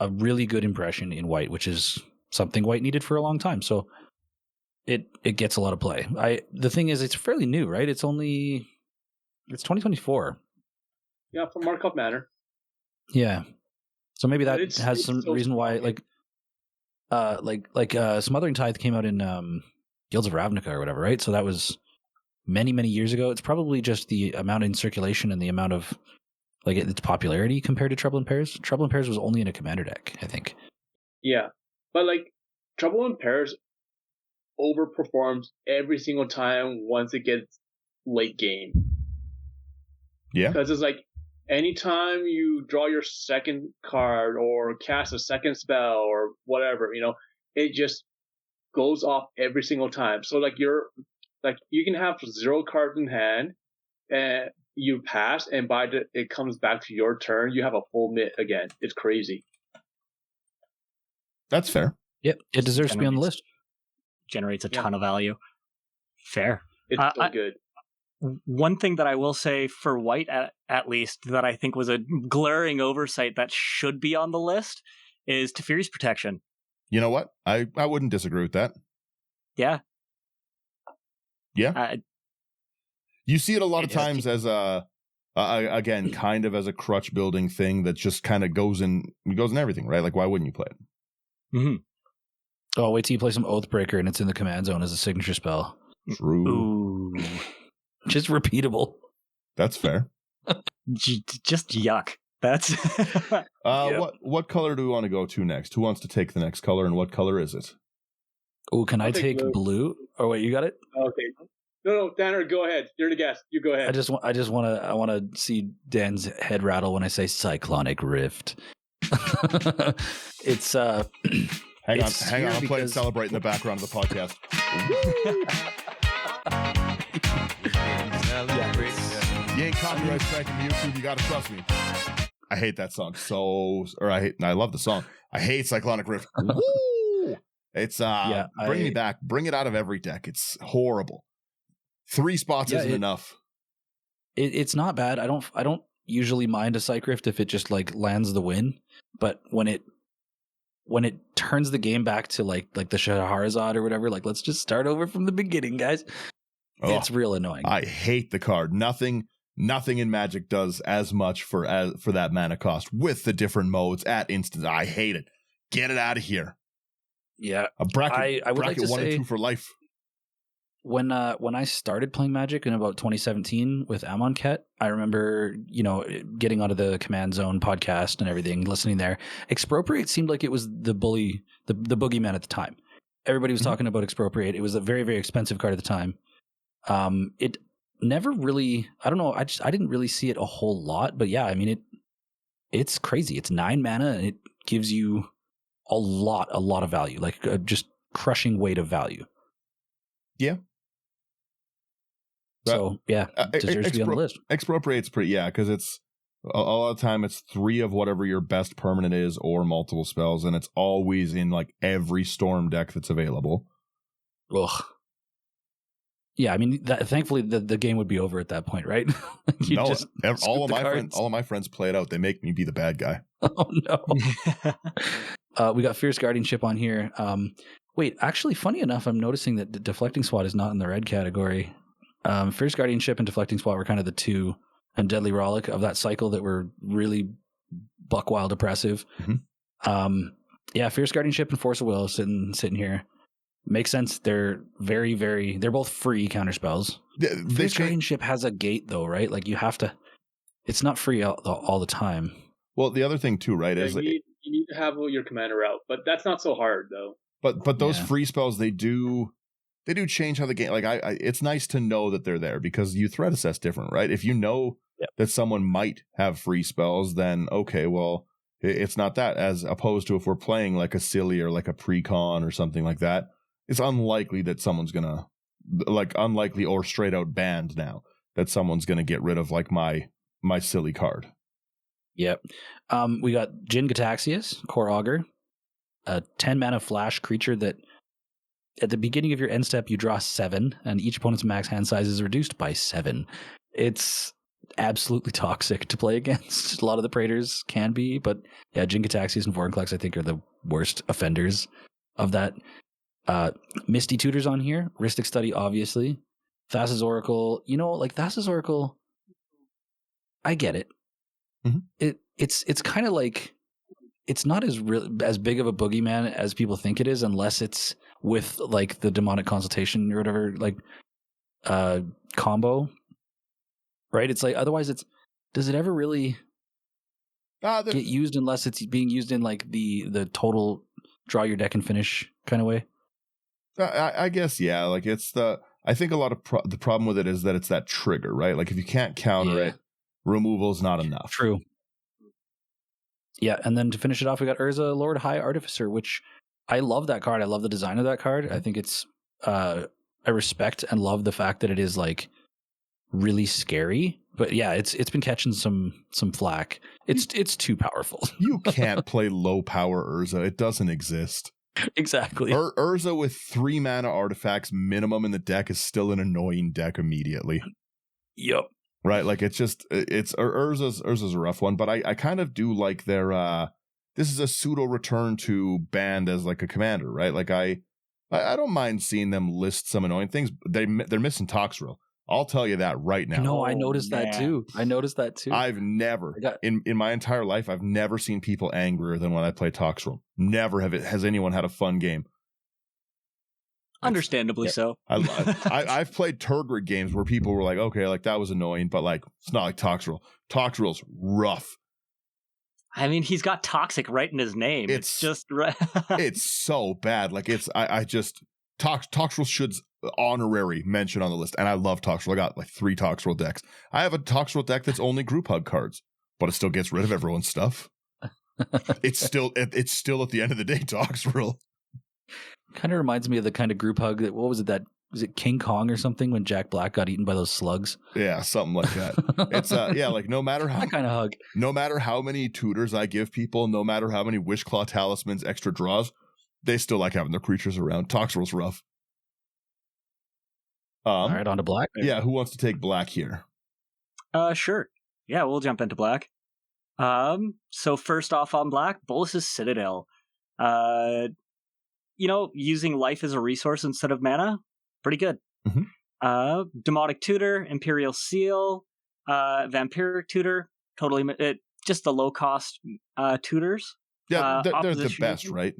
a really good impression in white, which is something white needed for a long time. So it gets a lot of play. The thing is, it's fairly new, right? It's 2024. Yeah, from Markup Manor. Yeah, so maybe that has some reason why, Smothering Tithe came out in Guilds of Ravnica or whatever, right? So that was many, many years ago. It's probably just the amount in circulation and the amount of its popularity compared to Trouble in Pairs. Trouble in Pairs was only in a commander deck, I think. Yeah, but Trouble in Pairs overperforms every single time once it gets late game. Yeah, because it's like anytime you draw your second card or cast a second spell or whatever, it just goes off every single time. So you can have 0 cards in hand and you pass, and it comes back to your turn, you have a full mitt again. It's crazy. That's fair. Yep, it deserves to be on the list. Generates a ton of value. Fair. It's so good. One thing that I will say for white, at least, that I think was a glaring oversight that should be on the list is Teferi's Protection. You know what? I wouldn't disagree with that. Yeah. Yeah. You see it a lot of times as again, kind of as a crutch building thing that just kind of goes in everything, right? Like, why wouldn't you play it? Mm-hmm. Oh, wait till you play some Oathbreaker and it's in the command zone as a signature spell. True. Ooh. Just repeatable. That's fair. Just yuck. That's What color do we want to go to next? Who wants to take the next color, and what color is it? Oh, can I take blue? Oh wait, you got it? Okay. No, Tanner, go ahead. You're the guest. You go ahead. I want to see Dan's head rattle when I say Cyclonic Rift. It's hang on. I'm playing Celebrate in the background of the podcast. You ain't copyright striking YouTube. You gotta trust me. I hate that song I love the song. I hate Cyclonic Rift. Woo! It's bring me back. Bring it out of every deck. It's horrible. 3 spots isn't enough. It's not bad. I don't usually mind a Cyc Rift if it just lands the win, but when it turns the game back to like the Shahrazad or whatever, let's just start over from the beginning, guys. It's real annoying. I hate the card. Nothing in Magic does as much for that mana cost with the different modes at instant. I hate it. Get it out of here. Yeah, a bracket. I would bracket like to 1 say, and 2 for life. When I started playing Magic in about 2017 with Amonkhet, I remember getting onto the Command Zone podcast and everything, listening there. Expropriate seemed like it was the boogeyman at the time. everybody was talking about Expropriate. It was a very, very expensive card at the time. It never really, I don't know, I didn't really see it a whole lot, but yeah, I mean, it's crazy. It's 9 mana and it gives you a lot of value, like just crushing weight of value. Yeah. So yeah, deserves to be on the list. Expropriate's pretty, because it's a lot of time it's 3 of whatever your best permanent is or multiple spells, and it's always in like every Storm deck that's available. Ugh. Yeah, I mean, thankfully the game would be over at that point, right? All of my friends play it out. They make me be the bad guy. Oh no. We got Fierce Guardianship on here. Wait, actually, funny enough, I'm noticing that the Deflecting Swat is not in the red category. Fierce Guardianship and Deflecting Swat were kind of the 2, and Deadly Rollick of that cycle that were really buck wild oppressive. Mm-hmm. Fierce Guardianship and Force of Will sitting here. Makes sense. They're they're both free counterspells. Fierce Guardianship has a gate though, right? Like you have to, it's not free all the time. Well, the other thing too, right, is you need to have your commander out, but that's not so hard though. But those free spells, they do change how the game, like I it's nice to know that they're there because you threat assess different, right? If you know that someone might have free spells, then okay, well, it's not that, as opposed to if we're playing like a silly or like a precon or something like that. It's unlikely that someone's gonna, like, unlikely or straight out banned now that someone's gonna get rid of like my silly card. Yep. We got Jin Gataxias, Core Augur, a 10 mana flash creature that at the beginning of your end step you draw 7, and each opponent's max hand size is reduced by 7. It's absolutely toxic to play against. A lot of the Praetors can be, but yeah, Jin Gataxias and Vorinclex I think are the worst offenders of that. Misty Tutor's on here. Rhystic Study, obviously. Thassa's Oracle. You know, like Thassa's Oracle, I get it. Mm-hmm. It's kind of like, it's not as big of a boogeyman as people think it is, unless it's with like the Demonic Consultation or whatever, like combo. Right? It's like, otherwise does it ever really get used unless it's being used in like the total draw your deck and finish kind of way? I guess, yeah. Like I think a lot of the problem with it is that it's that trigger, right? Like if you can't counter it, removal is not enough. True. Yeah, and then to finish it off, we got Urza, Lord High Artificer, which I love that card. I love the design of that card. I think it's I respect and love the fact that it is like really scary. But yeah, it's been catching some flack. It's too powerful. You can't play low power Urza. It doesn't exist. Exactly. Urza with 3 mana artifacts minimum in the deck is still an annoying deck immediately. Yep. Right, like Urza's a rough one, but I kind of do like their this is a pseudo return to banned as like a commander, right? Like I don't mind seeing them list some annoying things. They're missing Toxrill. I'll tell you that right now. No, I noticed that too. I've never in my entire life I've never seen people angrier than when I play Toxrill. Never has anyone had a fun game. Understandably so. I've played Turgid games where people were like, okay, like that was annoying, but like it's not like Toxrill. Toxrill's rough. I mean, he's got toxic right in his name. It's just right. It's so bad. Like Toxrill should honorary mention on the list, and I love Toxrill. I got like 3 Toxrill decks. I have a Toxrill deck that's only group hug cards, but it still gets rid of everyone's stuff. It's still at the end of the day Toxrill. Kind of reminds me of the kind of group hug that, what was it King Kong or something when Jack Black got eaten by those slugs? Yeah, something like that. It's like no matter how that kind of hug. No matter how many tutors I give people, no matter how many Wishclaw talismans, extra draws, they still like having their creatures around. Toxrill's rough. All right, on to black. Yeah, who wants to take black here? Sure. Yeah, we'll jump into black. So first off on black, Bolas's Citadel. Using life as a resource instead of mana, pretty good. Mm-hmm. Demonic Tutor, Imperial Seal, Vampiric Tutor, totally just the low cost tutors. Yeah, they're the best, right?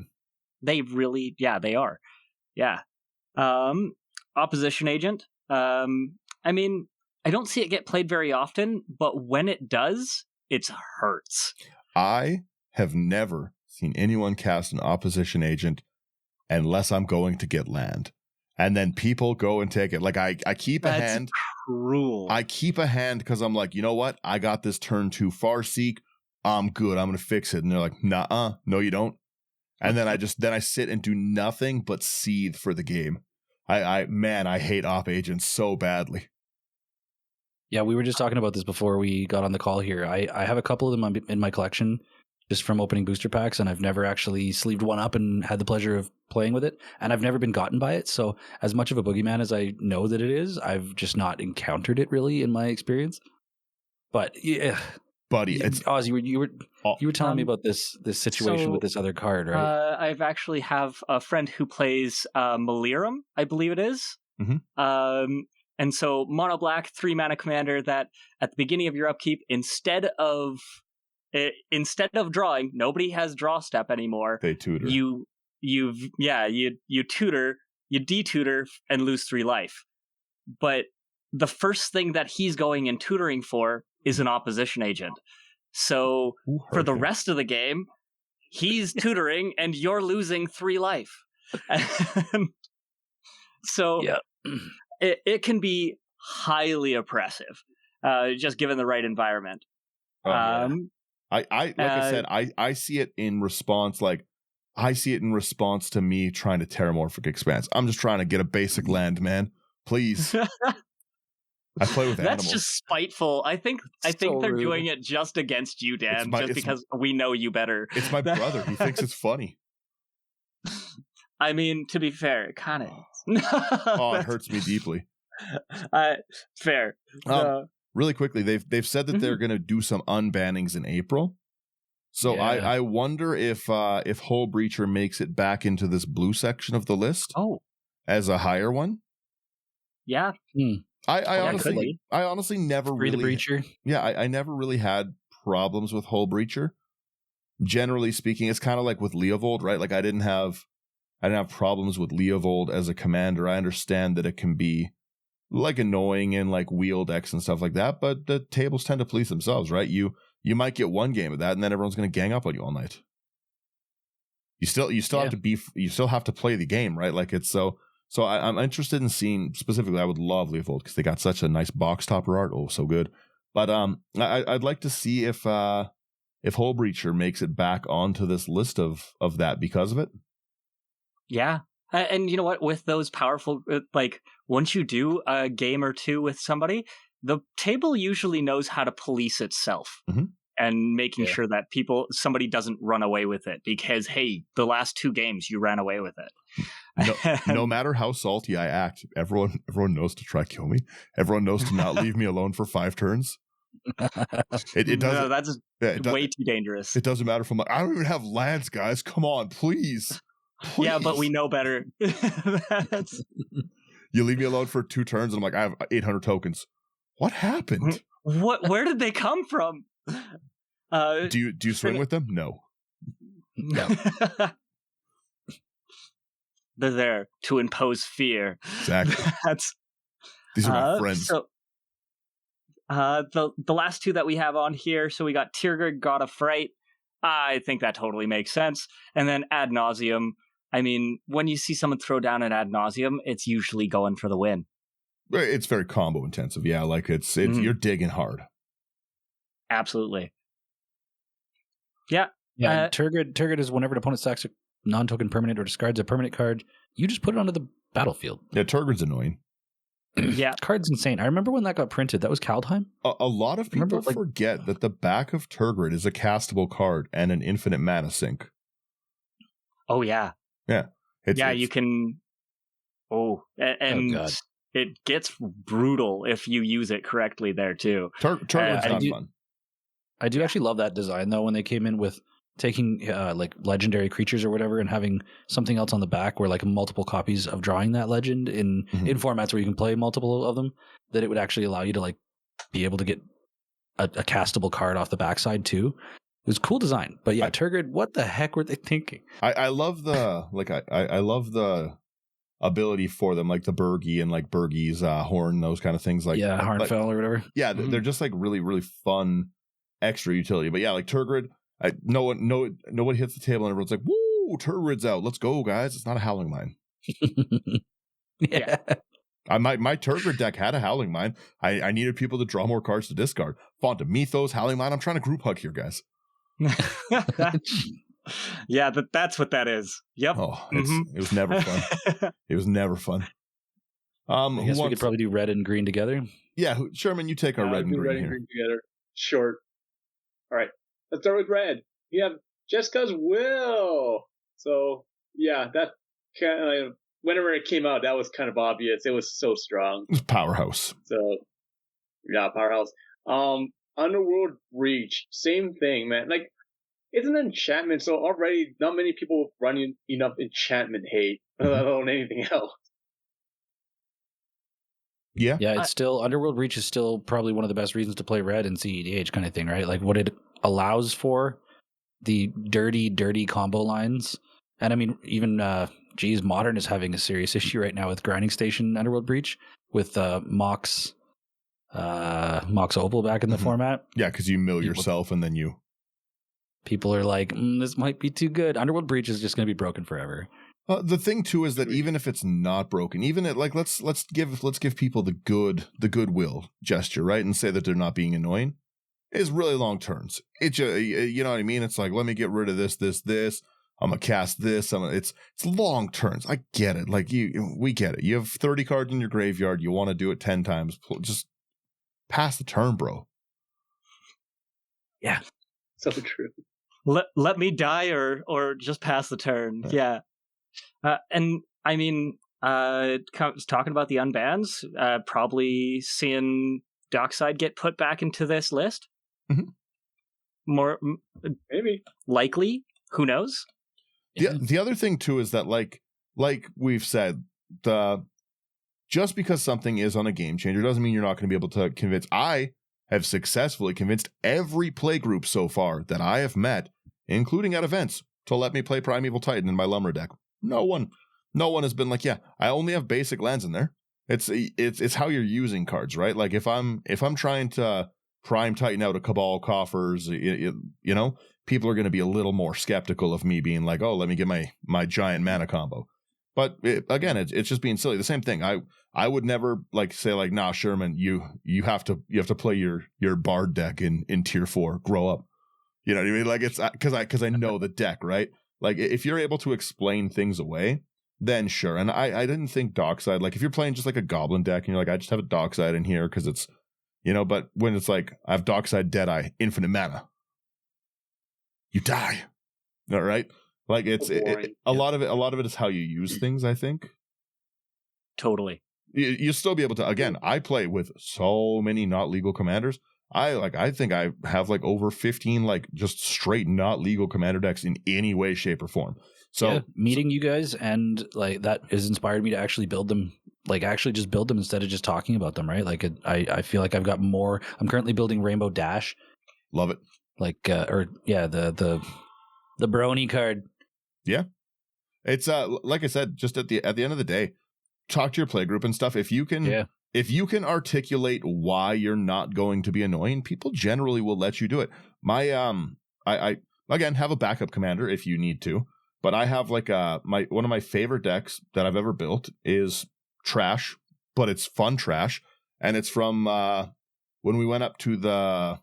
They really, they are. Yeah. Opposition Agent. I mean, I don't see it get played very often, but when it does, it hurts. I have never seen anyone cast an Opposition Agent unless I'm going to get land. And then people go and take it. Like I keep a hand. Cruel. I keep a hand because I'm like, you know what? I got this turn 2 far seek. I'm good. I'm going to fix it. And they're like, nah, no, you don't. And then I sit and do nothing but seethe for the game. I hate op agents so badly. Yeah, we were just talking about this before we got on the call here. I have a couple of them in my collection just from opening booster packs, and I've never actually sleeved one up and had the pleasure of playing with it, and I've never been gotten by it. So as much of a boogeyman as I know that it is, I've just not encountered it really in my experience. But yeah, buddy, it's Oz, you were telling me about this situation with this other card, right? I've actually have a friend who plays Malirum, I believe it is. Mm-hmm. And so mono black 3-mana commander that at the beginning of your upkeep, instead of drawing, nobody has draw step anymore. They tutor. You tutor, you detutor and lose 3 life. But the first thing that he's going and tutoring for is an opposition agent. So for the rest of the game, he's tutoring and you're losing 3 life. So yeah. it can be highly oppressive, just given the right environment. I said, I see it in response, like I see it in response to me trying to Terramorphic Expanse. I'm just trying to get a basic land, man. Please. I play with animals. That's just spiteful. I think they're rude. Doing it just against you, Dan, because we know you better. It's my brother. He thinks it's funny. I mean, to be fair, it kind of is. Oh, it hurts me deeply. Fair. Really quickly, they've said that they're going to do some unbannings in April. So yeah. I wonder if Hull Breacher makes it back into this blue section of the list as a higher one. Yeah. I honestly never Free really the Breacher. Yeah, I never really had problems with Hull Breacher. Generally speaking, it's kind of like with Leovold, right? Like I didn't have problems with Leovold as a commander. I understand that it can be like annoying in like wheel decks and stuff like that, but the tables tend to police themselves, right? You might get one game of that, and then everyone's going to gang up on you all night. You still have to play the game, right? Like it's so I'm interested in seeing specifically. I would love Leovold because they got such a nice box topper art. Oh, so good. But I'd like to see if Hull Breacher makes it back onto this list of that because of it. Yeah. And you know what? With those powerful, like once you do a game or two with somebody, the table usually knows how to police itself and making sure that somebody doesn't run away with it because, hey, the last 2 games you ran away with it. No matter how salty I act, everyone knows to try kill me. Everyone knows to not leave me alone for 5 turns. It doesn't. No, that's way too dangerous. It doesn't matter if I'm like, I don't even have lands, guys. Come on, please. Yeah, but we know better. You leave me alone for 2 turns, and I'm like, I have 800 tokens. What happened? Where did they come from? Do you swing with them? No. They're there to impose fear. Exactly. These are my friends. So, the last 2 that we have on here, so we got Tirgrid, God of Fright. I think that totally makes sense. And then Ad Nauseam. I mean, when you see someone throw down an Ad Nauseam, it's usually going for the win. It's very combo intensive. Yeah, like it's you're digging hard. Absolutely. Yeah. Yeah. Turgid is whenever an opponent stacks a non-token permanent or discards a permanent card, you just put it onto the battlefield. Yeah, Turgid's annoying. Yeah. Card's insane. I remember when that got printed. That was Kaldheim. A lot of people forget that the back of Turgid is a castable card and an infinite mana sink. Oh, yeah. Yeah. You can... and it gets brutal if you use it correctly there, too. Turgid's not fun. I do actually love that design, though, when they came in with taking like legendary creatures or whatever and having something else on the back where like multiple copies of drawing that legend in formats where you can play multiple of them, that it would actually allow you to like be able to get a castable card off the backside too. It was cool design. But yeah, Turgid, what the heck were they thinking? I love the I love the ability for them, like the Bergie and like Bergie's horn, those kind of things. Like Harnfell or whatever. Yeah, they're just like really, really fun extra utility. But yeah, like Turgid, no one hits the table and everyone's like, woo, Oh, Turgid's out. Let's go, guys. It's not a Howling Mine. Yeah. My Turgid deck had a Howling Mine. I needed people to draw more cards to discard. Font of Mythos, Howling Mine. I'm trying to group hug here, guys. Yeah, that's what that is. Yep. Oh, it was never fun. It was never fun. I guess we could probably do red and green together. Yeah, Sherman, you take our red and green here. Green together. Short. All right. Let's start with red. We have Jessica's Will. So, yeah, that kind of, whenever it came out, that was kind of obvious. It was so strong. It was powerhouse. So, yeah, powerhouse. Underworld Reach. Same thing, man. Like, it's an enchantment, so already not many people run enough enchantment hate, let alone anything else. Yeah. Yeah, it's still Underworld Reach is still probably one of the best reasons to play red in CEDH kind of thing, right? Like what it allows for, the dirty combo lines. And I mean, even Modern is having a serious issue right now with Grinding Station Underworld Breach with Mox Opal back in the format. Yeah, because you mill yourself and then you. People are like, this might be too good. Underworld Breach is just going to be broken forever. The thing too is that even if it's not broken, even at like let's give people the goodwill gesture, right, and say that they're not being annoying, is really long turns. It's you know what I mean. It's like, let me get rid of this. I'm gonna cast this. It's long turns. I get it. Like we get it. You have 30 cards in your graveyard. You want to do it 10 times. Just pass the turn, bro. Yeah, so true. Let me die or just pass the turn. Yeah. And I mean, talking about the unbans, probably seeing Dockside get put back into this list. Mm-hmm. More maybe likely. Who knows? The other thing too is that like we've said, just because something is on a game changer doesn't mean you're not going to be able to convince. I have successfully convinced every play group so far that I have met, including at events, to let me play Primeval Titan in my Lumber deck. No one has been like, yeah, I only have basic lands in there. It's how you're using cards, right? Like if I'm trying to Prime Titan out a Cabal Coffers, you know, people are going to be a little more skeptical of me being like, oh, let me get my giant mana combo. But again, it's just being silly. The same thing. I would never like say like, nah, Sherman, you have to play your Bard deck in tier 4. Grow up. You know what I mean? Like it's because I know the deck, right? Like if you're able to explain things away, then sure. And I didn't think Dockside, like if you're playing just like a Goblin deck and you're like, I just have a Dockside in here because it's, you know, but when it's like I have Dockside, Deadeye, infinite mana, you die. All right. Like it's a lot of it is how you use things, I think. Totally. You'll still be able to, again, I play with so many not legal commanders. I think I have like over 15 like just straight not legal commander decks in any way, shape, or form. So yeah, meeting you guys and like that has inspired me to actually build them. Like actually just build them instead of just talking about them, right? Like I feel like I've got more. I'm currently building Rainbow Dash. Love it. Like the Brony card. Yeah, it's like I said, just at the end of the day, talk to your play group and stuff. If you can articulate why you're not going to be annoying, people generally will let you do it. My I again have a backup commander if you need to, but I have like one of my favorite decks that I've ever built is trash, but it's fun trash, and it's from when we went up to the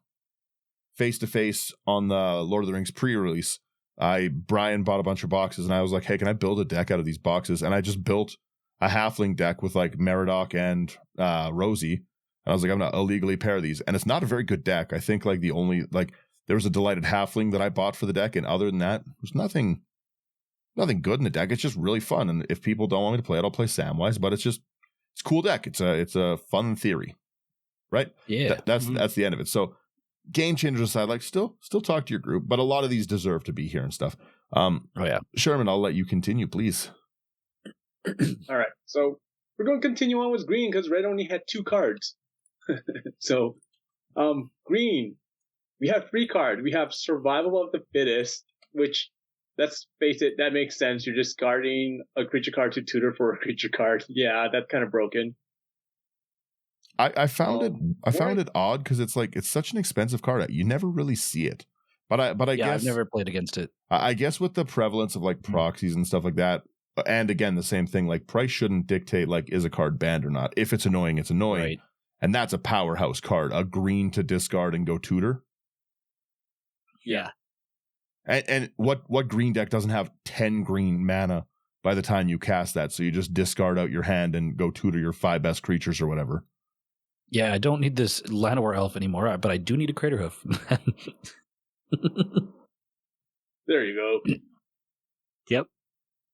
face-to-face on the Lord of the Rings pre-release. Brian bought a bunch of boxes, and I was like, hey, can I build a deck out of these boxes? And I just built a halfling deck with like Meridoc and Rosie. And I was like, I'm going to illegally pair these. And it's not a very good deck. I think like the only, like there was a Delighted Halfling that I bought for the deck. And other than that, there's nothing good in the deck. It's just really fun. And if people don't want me to play it, I'll play Samwise, but it's a cool deck. It's a fun theory, right? Yeah. That's the end of it. So game changers aside, like still talk to your group, but a lot of these deserve to be here and stuff. Oh yeah. Sherman, I'll let you continue, please. All right, so we're going to continue on with green because red only had 2 cards. So, green, we have 3 cards. We have Survival of the Fittest, which, let's face it, that makes sense. You're just guarding a creature card to tutor for a creature card. Yeah, that's kind of broken. I found it odd because it's like it's such an expensive card. You never really see it. But I guess I've never played against it. I guess with the prevalence of like proxies and stuff like that, and again the same thing, like price shouldn't dictate like is a card banned or not. If it's annoying, it's annoying, Right. and that's a powerhouse card, a green to discard and go tutor. Yeah. And what green deck doesn't have 10 green mana by the time you cast that? So you just discard out your hand and go tutor your 5 best creatures or whatever. Yeah, I don't need this Llanowar elf anymore, but I do need a Crater Hoof. There you go. Yep.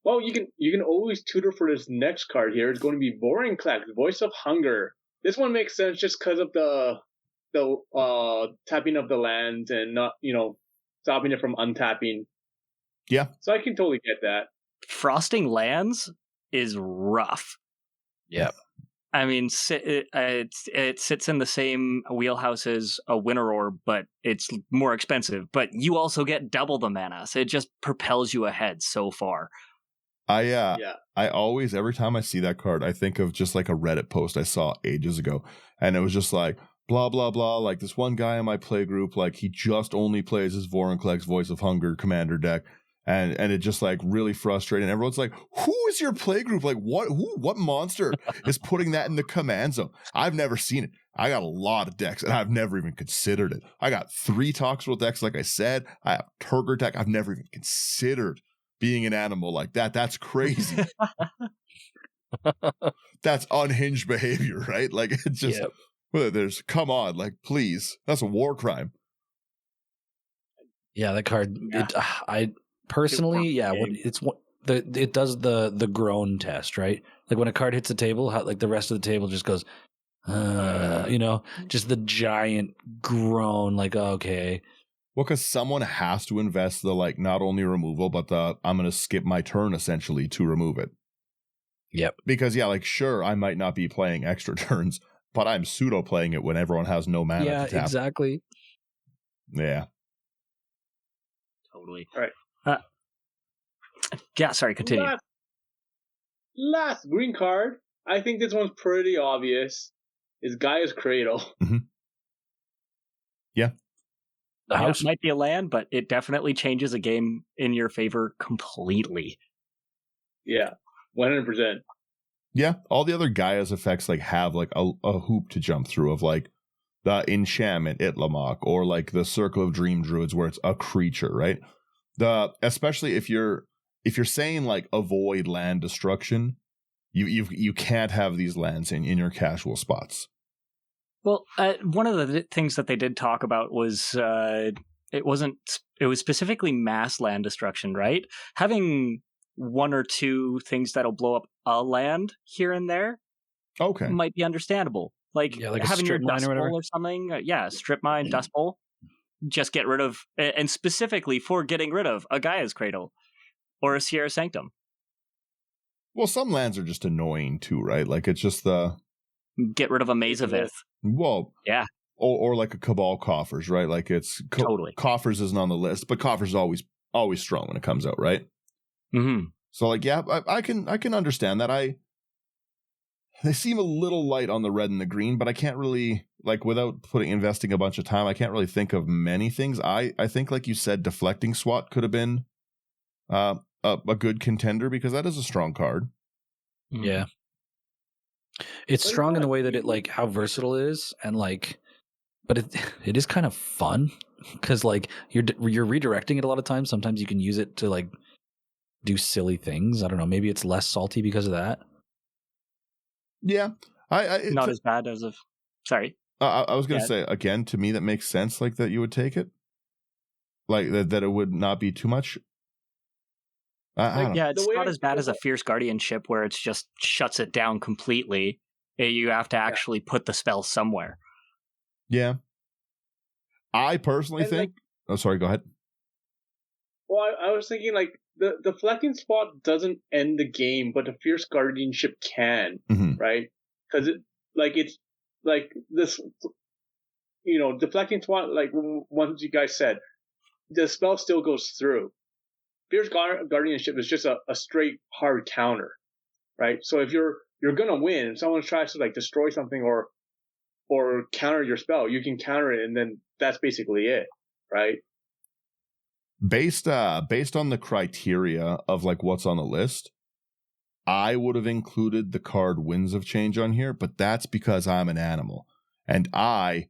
Well, you can always tutor for this next card here. It's going to be Vorinclex, Voice of Hunger. This one makes sense just because of the tapping of the lands and not stopping it from untapping. Yeah. So I can totally get that. Frosting lands is rough. Yeah. I mean, it sits in the same wheelhouse as a Winter Orb, but it's more expensive. But you also get double the mana, so it just propels you ahead so far. I always, every time I see that card, I think of just like a Reddit post I saw ages ago, and it was just like blah blah blah. Like this one guy in my play group, like he just only plays his Vorinclex Voice of Hunger commander deck. And it just like really frustrating. Everyone's like, who is your play group? Like what monster is putting that in the command zone? I've never seen it. I got a lot of decks and I've never even considered it. I got 3 Toxrill decks, like I said. I have Turgor deck. I've never even considered being an animal like that. That's crazy. That's unhinged behavior, right? Like it's just come on, like please. That's a war crime. Yeah, that card personally, it does the groan test, right? Like when a card hits the table, how like the rest of the table just goes, just the giant groan. Like okay, well, because someone has to invest the like not only removal but the I'm going to skip my turn essentially to remove it. Yep. Because like sure, I might not be playing extra turns, but I'm pseudo playing it when everyone has no mana. Yeah, to tap. Exactly. Yeah. Totally. All right. Yeah, sorry, continue. Last green card, I think this one's pretty obvious, is Gaia's Cradle. Mm-hmm. Yeah. The house might be a land, but it definitely changes a game in your favor completely. Yeah, 100%. Yeah, all the other Gaia's effects like have like a hoop to jump through of like the enchantment Itlamok or like the Circle of Dream Druids where it's a creature, right? Especially if you're saying like avoid land destruction, you can't have these lands in your casual spots. Well, one of the things that they did talk about was it was specifically mass land destruction, right? Having 1 or 2 things that'll blow up a land here and there, okay, might be understandable. Like having your Dust Bowl or something, Strip Mine, Dust Bowl. Just get rid of, and specifically for getting rid of a Gaia's Cradle or a Sierra Sanctum. Well, some lands are just annoying too, right? Like it's just get rid of a Maze of Ith. Well, yeah, or like a Cabal Coffers, right? Like it's totally Coffers isn't on the list, but Coffers is always strong when it comes out, right? Mm-hmm. So like, yeah, I can understand that. They seem a little light on the red and the green, but I can't really, like, without investing a bunch of time, I can't really think of many things. I think, like you said, Deflecting Swat could have been a good contender because that is a strong card. Yeah. It's strong in the way that it, like, how versatile it is, and, like, but it is kind of fun because, like, you're redirecting it a lot of times. Sometimes you can use it to, like, do silly things. I don't know. Maybe it's less salty because of that. Yeah, not as bad as of. Sorry, I was going to say again. To me, that makes sense. Like that, you would take it, like that it would not be too much. It's not as bad as a Fierce Guardianship where it's just shuts it down completely. You have to actually put the spell somewhere. Yeah, I personally think. Oh, sorry. Go ahead. Well, I was thinking like. The Deflecting Spot doesn't end the game, but the Fierce Guardianship can, right? Because it's like this, Deflecting Spot, like once you guys said, the spell still goes through. Fierce Guardianship is just a straight hard counter, right? So if you're gonna win, if someone tries to like destroy something or counter your spell, you can counter it, and then that's basically it, right? Based on the criteria of like what's on the list, I would have included the card Winds of Change on here, but that's because I'm an animal. And I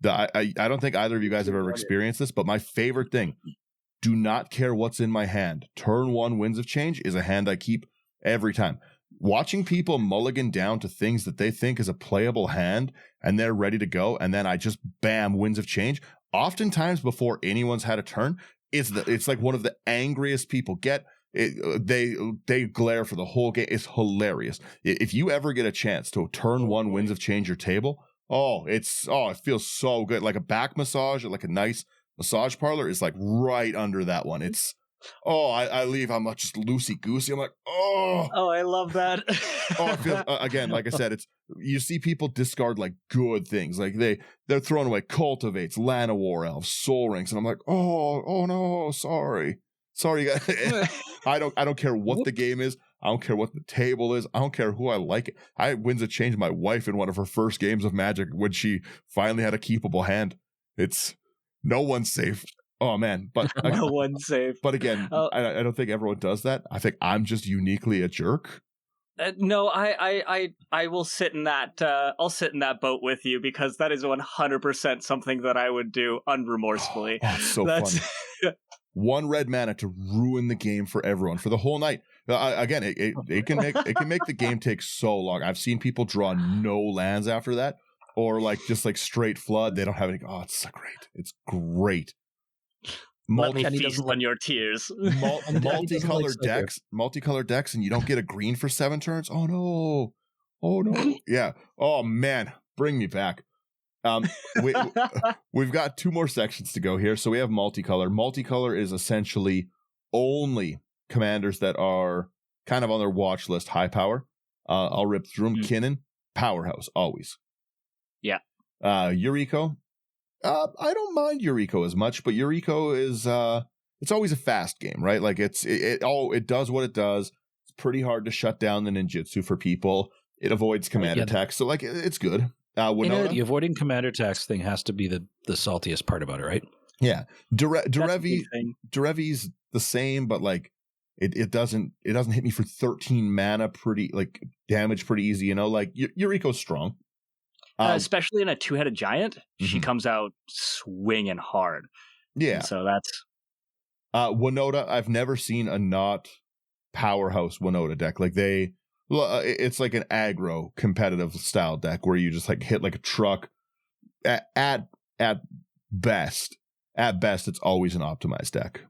don't think either of you guys have ever experienced this, but my favorite thing, do not care what's in my hand. Turn 1 Winds of Change is a hand I keep every time. Watching people mulligan down to things that they think is a playable hand and they're ready to go, and then I just bam, Winds of Change. Oftentimes before anyone's had a turn, it's like one of the angriest people get. They glare for the whole game. It's hilarious. If you ever get a chance to turn 1 Winds of Change your table, it feels so good. Like a back massage or like a nice massage parlor is like right under that one. It's I leave. I'm just loosey goosey. I'm like, I love that. I feel again, like I said, it's you see people discard like good things, like they're throwing away cultivates, Llanowar Elves, Soul Rings, and I'm like, oh no, sorry guys. I don't care what the game is. I don't care what the table is. I don't care who I like it. I Winds of Change my wife in one of her first games of Magic when she finally had a keepable hand. It's no one's safe. Oh man, but no one's safe. But again, I don't think everyone does that. I think I'm just uniquely a jerk. No, I will sit in that. I'll sit in that boat with you because that is 100% something that I would do unremorsefully. It's so funny. 1 red mana to ruin the game for everyone for the whole night. Again, it can make the game take so long. I've seen people draw no lands after that, or like just like straight flood. They don't have any. Oh, it's so great. It's great. Let me feast on your tears. Multicolored decks, and you don't get a green for 7 turns. Oh no. Yeah. Oh man, bring me back. We've got 2 more sections to go here. So we have multicolor. Multicolor is essentially only commanders that are kind of on their watch list, high power. I'll rip through them. Kinnan, powerhouse, always. Yeah. Yuriko. I don't mind Yuriko as much, but Yuriko is it's always a fast game, right? Like it does what it does. It's pretty hard to shut down the ninjutsu for people. It avoids command attacks, so like it's good. The avoiding command attacks thing has to be the saltiest part about it, right? Yeah, Derevi's the same, but like it doesn't hit me for 13 mana, pretty like damage pretty easy. You know, like Yuriko's strong. Especially in a 2-headed giant, she comes out swinging hard. Yeah. And so that's... Winota, I've never seen a not powerhouse Winota deck. Like it's like an aggro competitive style deck where you just like hit like a truck. At best, it's always an optimized deck.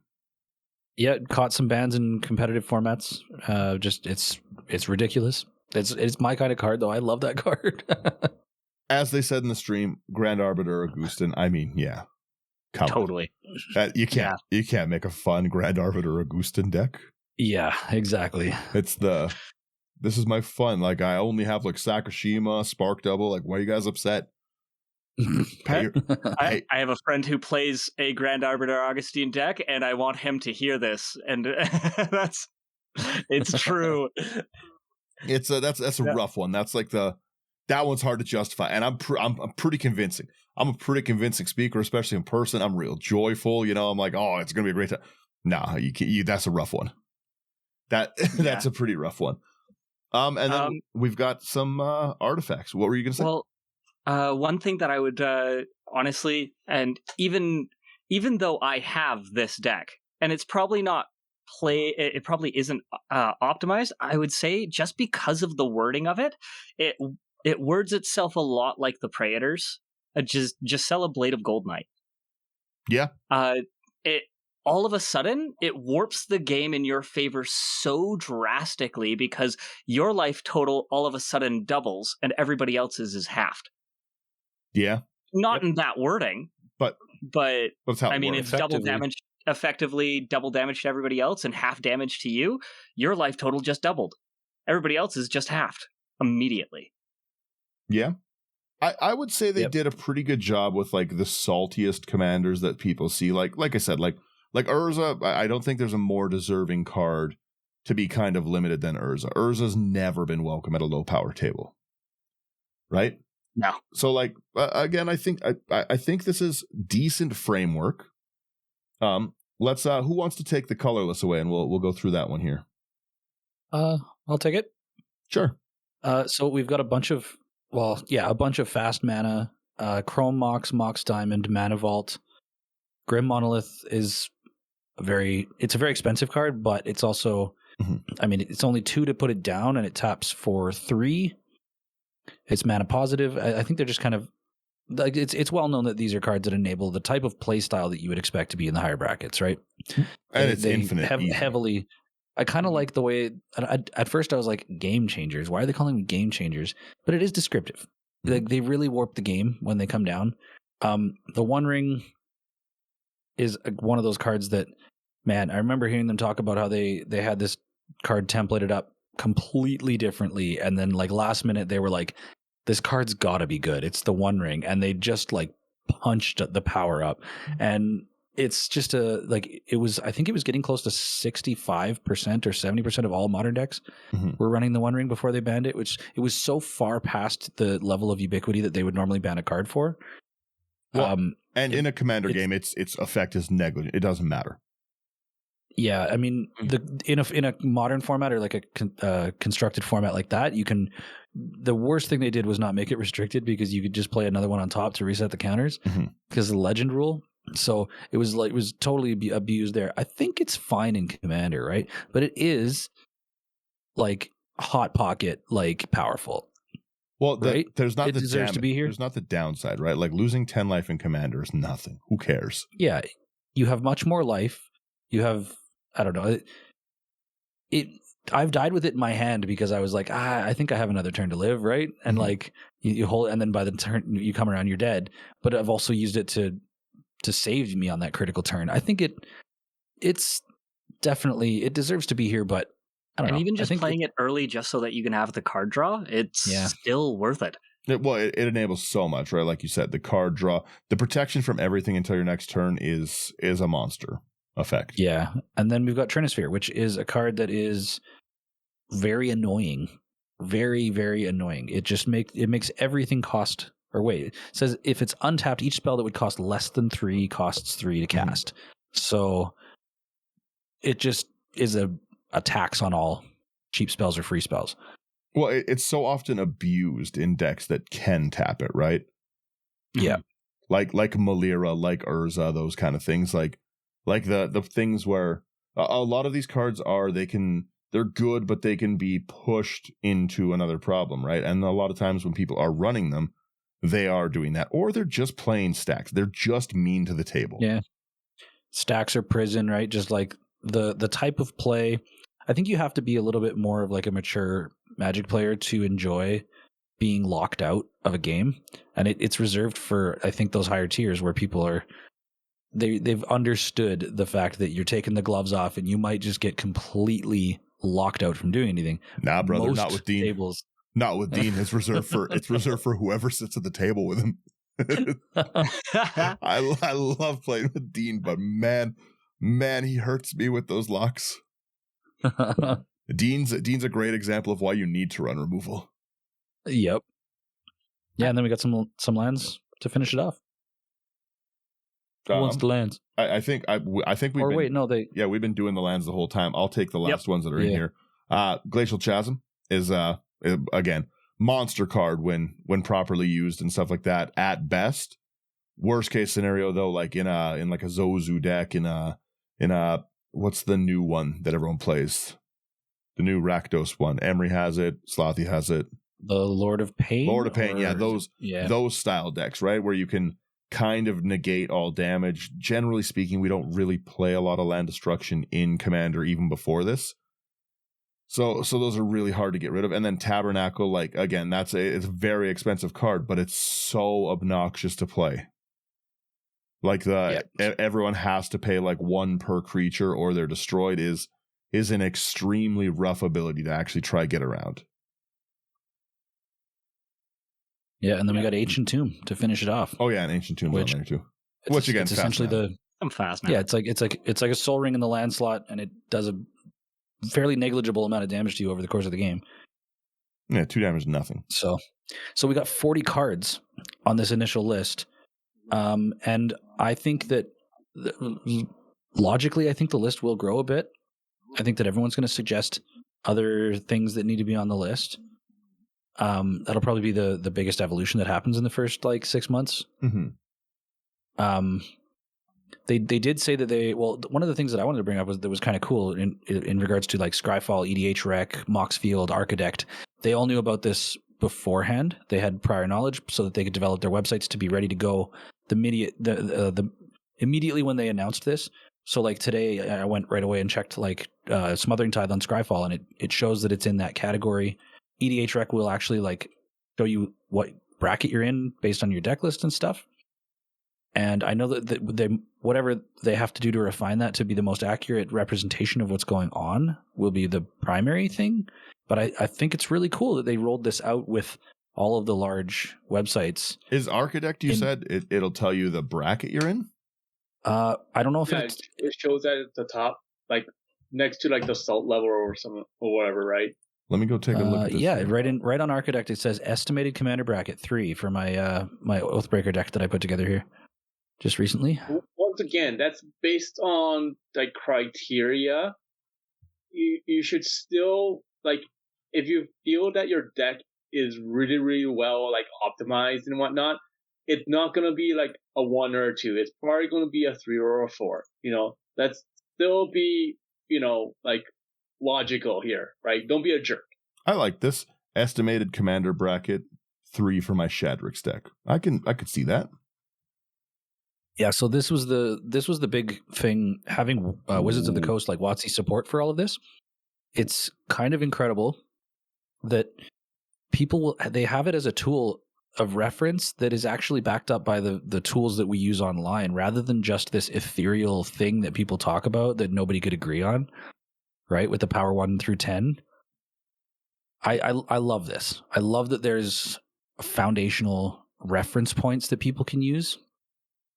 Yeah, caught some bans in competitive formats. It's ridiculous. It's my kind of card, though. I love that card. As they said in the stream, Grand Arbiter Augustin. I mean, yeah, totally. You can't make a fun Grand Arbiter Augustin deck. Yeah, exactly. This is my fun. Like I only have like Sakashima, Spark Double. Like, why are you guys upset? I have a friend who plays a Grand Arbiter Augustine deck, and I want him to hear this. And it's true. That's a rough one. That's like that one's hard to justify, and I'm pretty convincing. I'm a pretty convincing speaker, especially in person. I'm real joyful, you know. I'm like, oh, it's gonna be a great time. Nah, that's a rough one. That's a pretty rough one. And then we've got some artifacts. What were you gonna say? Well, one thing that I would honestly, and even though I have this deck, and it's probably not it probably isn't optimized. I would say just because of the wording of it, it words itself a lot like the Praetors. Just sell a Blade of Gold Knight. Yeah. It all of a sudden it warps the game in your favor so drastically because your life total all of a sudden doubles and everybody else's is halved. Yeah. Not in that wording, but that's how I mean it's double damage, effectively double damage to everybody else and half damage to you. Your life total just doubled. Everybody else is just halved immediately. Yeah. I would say they did a pretty good job with like the saltiest commanders that people see. Like I said, like Urza, I don't think there's a more deserving card to be kind of limited than Urza. Urza's never been welcome at a low power table. Right? No. So like again, I think this is decent framework. let's who wants to take the colorless away, and we'll go through that one here. I'll take it. Sure. So we've got a bunch of fast mana, Chrome Mox, Mox Diamond, Mana Vault. Grim Monolith is a very expensive card, but it's also, I mean, it's only 2 to put it down, and it taps for 3. It's mana positive. I think they're just kind of like it's well known that these are cards that enable the type of play style that you would expect to be in the higher brackets, right? And it's infinite. Heavily. I kind of like the way. At first, I was like, game changers. Why are they calling them game changers? But it is descriptive. Like they really warp the game when they come down. The One Ring is one of those cards that, man, I remember hearing them talk about how they had this card templated up completely differently, and then like last minute they were like, this card's got to be good. It's the One Ring, and they just like punched the power up, and it's just I think it was getting close to 65% or 70% of all modern decks were running the One Ring before they banned it, which it was so far past the level of ubiquity that they would normally ban a card for. Well, and in a commander game, its effect is negligent. It doesn't matter. Yeah, I mean, in a modern format or like a constructed format like that, you can. The worst thing they did was not make it restricted, because you could just play another one on top to reset the counters because of the legend rule. So it was totally abused there. I think it's fine in Commander, right? But it is like hot pocket, like powerful. Well, right? There's not it the deserves to be here. There's not the downside, right? Like losing 10 life in Commander is nothing. Who cares? Yeah, you have much more life. You have, I don't know. I've died with it in my hand because I was like, I think I have another turn to live, right? And like you hold, and then by the turn you come around, you're dead. But I've also used it to save me on that critical turn. I think it's definitely, it deserves to be here, but I don't know. Even just playing it early just so that you can have the card draw, it's still worth it. It enables so much, right? Like you said, the card draw, the protection from everything until your next turn is a monster effect. Yeah. And then we've got Trinisphere, which is a card that is very annoying. Very, very annoying. It makes everything cost, or wait, it says if it's untapped, each spell that would cost less than 3 costs 3 to cast. So it just is a tax on all cheap spells or free spells. Well, it's so often abused in decks that can tap it, right? Yeah. Like Malira, like Urza, those kind of things. Like the things where a lot of these cards they're good, but they can be pushed into another problem, right? And a lot of times when people are running them, they are doing that. Or they're just playing stacks. They're just mean to the table. Yeah. Stacks or prison, right? Just like the type of play. I think you have to be a little bit more of like a mature Magic player to enjoy being locked out of a game. And it's reserved for, I think, those higher tiers where people are, they've understood the fact that you're taking the gloves off and you might just get completely locked out from doing anything. Nah, brother, not with Dean. Not with Dean. It's reserved for whoever sits at the table with him. I love playing with Dean, but man, he hurts me with those locks. Dean's a great example of why you need to run removal. Yep. Yeah, and then we got some lands to finish it off. Who wants the lands? I think we've been doing the lands the whole time. I'll take the last ones that are in here. Glacial Chasm is again monster card when properly used and stuff like that. At best, worst case scenario though, like in like a Zozu deck, in a what's the new one that everyone plays? The new Rakdos one. Emery has it. Slothy has it. The Lord of Pain. Those style decks, right, where you can kind of negate all damage. Generally speaking, we don't really play a lot of land destruction in Commander even before this. So those are really hard to get rid of. And then Tabernacle, like again, it's a very expensive card, but it's so obnoxious to play. Like everyone has to pay like 1 per creature or they're destroyed is an extremely rough ability to actually try get around. Yeah, and then we got Ancient Tomb to finish it off. Oh yeah, an Ancient Tomb on there too. Which again, it's essentially I'm fast now. Yeah, it's like a Soul Ring in the land slot, and it does a fairly negligible amount of damage to you over the course of the game. Yeah, 2 damage is nothing. So we got 40 cards on this initial list, and I think that logically, I think the list will grow a bit. I think that everyone's going to suggest other things that need to be on the list. That'll probably be the biggest evolution that happens in the first 6 months. Mm-hmm. They did say that one of the things that I wanted to bring up was kind of cool in regards to Scryfall, EDH Rec, Moxfield, Architect. They all knew about this beforehand. They had prior knowledge so that they could develop their websites to be ready to go immediately when they announced this. So today I went right away and checked Smothering Tithe on Scryfall, and it shows that it's in that category. EDH Rec will actually show you what bracket you're in based on your deck list and stuff. And I know that whatever they have to do to refine that to be the most accurate representation of what's going on will be the primary thing. But I think it's really cool that they rolled this out with all of the large websites. Is Architect, you said, it'll tell you the bracket you're in? I don't know if it shows that at the top, next to the salt level or something or whatever, right? Let me go take a look at this. Yeah, right on Architect it says estimated commander bracket 3 for my my Oathbreaker deck that I put together here just recently. Once again, that's based on criteria. You should still if you feel that your deck is really, really well optimized and whatnot, it's not gonna be a 1 or a 2. It's probably gonna be a 3 or a 4. Let's still be logical here, right? Don't be a jerk. I like this estimated commander bracket 3 for my Shadrix deck. I could see that. Yeah, so this was the big thing, having Wizards of the Coast WotC support for all of this. It's kind of incredible that they have it as a tool of reference that is actually backed up by the tools that we use online, rather than just this ethereal thing that people talk about that nobody could agree on, right? With the power 1 through 10. I love this. I love that there's foundational reference points that people can use.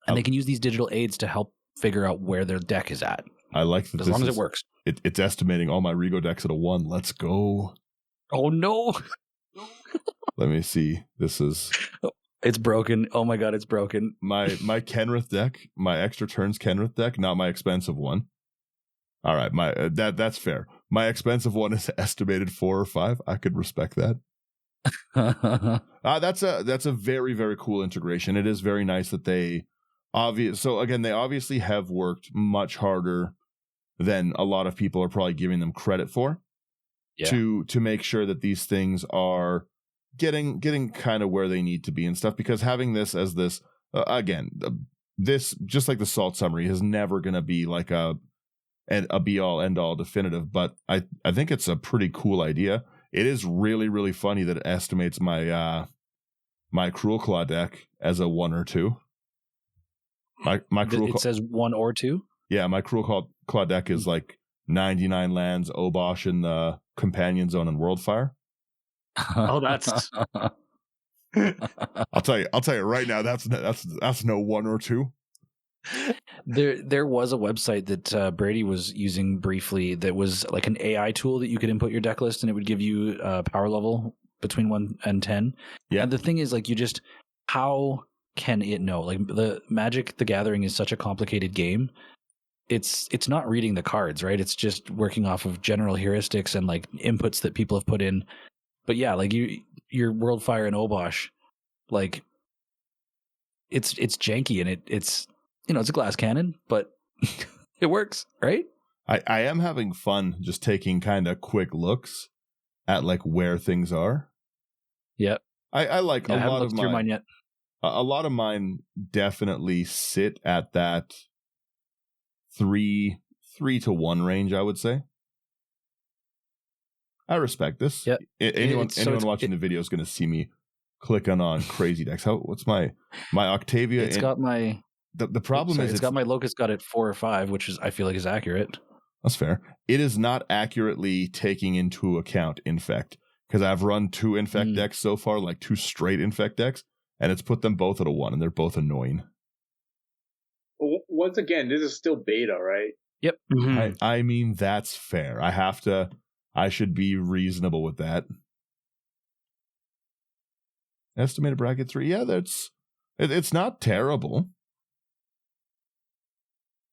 And they can use these digital aids to help figure out where their deck is at. I like that. As long as it works. It's estimating all my Rigo decks at a 1. Let's go. Oh, no. Let me see. This is... It's broken. Oh, my God, it's broken. My Kenrith deck, my extra turns Kenrith deck, not my expensive one. All right, that's fair. My expensive one is estimated 4 or 5. I could respect that. That's a very, very cool integration. It is very nice that they... So again, they obviously have worked much harder than a lot of people are probably giving them credit for, to make sure that these things are getting kind of where they need to be and stuff. Because having this as this this, just like the Salt summary, is never going to be a be all end all definitive. But I think it's a pretty cool idea. It is really, really funny that it estimates my my Cruel Claw deck as a 1 or 2. My Cruel It says 1 or 2? Yeah, my Cruel Claw deck is 99 lands, Obosh in the Companion Zone, and Worldfire. Oh, that's... I'll tell you right now, that's no 1 or 2. There was a website that Brady was using briefly that was an AI tool that you could input your deck list and it would give you power level between 1 and 10. Yeah. And the thing is, how can it know? The Magic the Gathering is such a complicated game. It's not reading the cards, right? It's just working off of general heuristics and inputs that people have put in. But yeah, your Worldfire and Obosh, it's janky, and it's it's a glass cannon, but it works, right? I am having fun just taking kind of quick looks at where things are. Yep. I like a lot of mine yet. A lot of mine definitely sit at that 3 to 1 range, I would say. I respect this. Yep. Anyone watching the video is going to see me clicking on crazy decks. What's my Octavia? It's got my... The problem is it's got my Locust got at 4 or 5, which I feel is accurate. That's fair. It is not accurately taking into account Infect, because I've run 2 Infect decks so far, 2 straight Infect decks, and it's put them both at a 1, and they're both annoying. Once again, this is still beta, right? Yep. Mm-hmm. I mean, that's fair. I should be reasonable with that. Estimated bracket 3. Yeah, it's not terrible.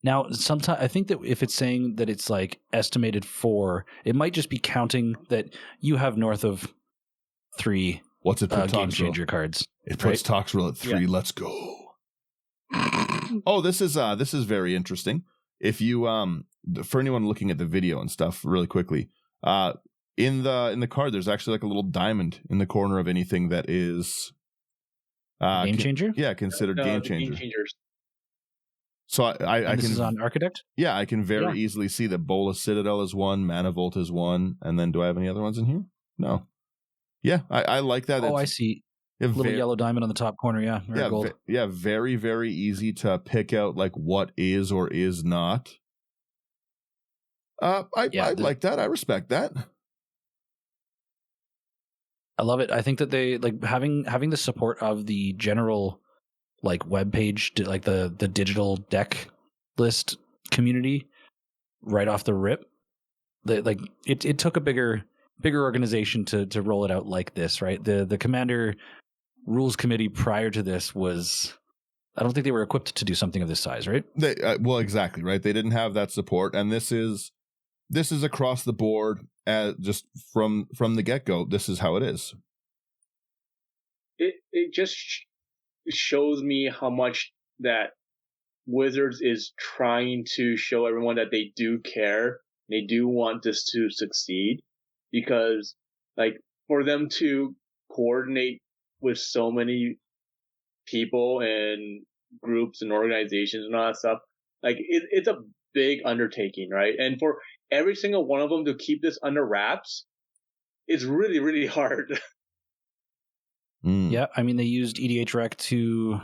Now, sometimes I think that if it's saying that it's like estimated 4, it might just be counting that you have north of 3 What's it put game Toxrill? changer cards. It puts Toxrill at 3. Yeah. Let's go. Oh, this is very interesting. If you for anyone looking at the video and stuff really quickly, in the card there's actually like a little diamond in the corner of anything that is game changer? Considered game changer. Game changers. So I this can, is on Architect? Yeah, I can very easily see that Bola Citadel is 1, Mana Volt is 1, and then do I have any other ones in here? No. Yeah, I like that. Oh, I see. Little yellow diamond on the top corner, gold. Very, very easy to pick out like what is or is not. I like that. I respect that. I love it. I think that they like having the support of the general like web page, like the digital deck list community right off the rip. Like it took a bigger organization to roll it out like this, right? The Commander rules committee prior to this I don't think they were equipped to do something of this size, right? Well, exactly, right? They didn't have that support, and this is across the board, just from the get-go. This is how it is. It just shows me how much that Wizards is trying to show everyone that they do care. They do want this to succeed, because like for them to coordinate with so many people and groups and organizations and all that stuff, like it's a big undertaking, right? And for every single one of them to keep this under wraps is really, really hard. Yeah, I mean, they used EDHREC to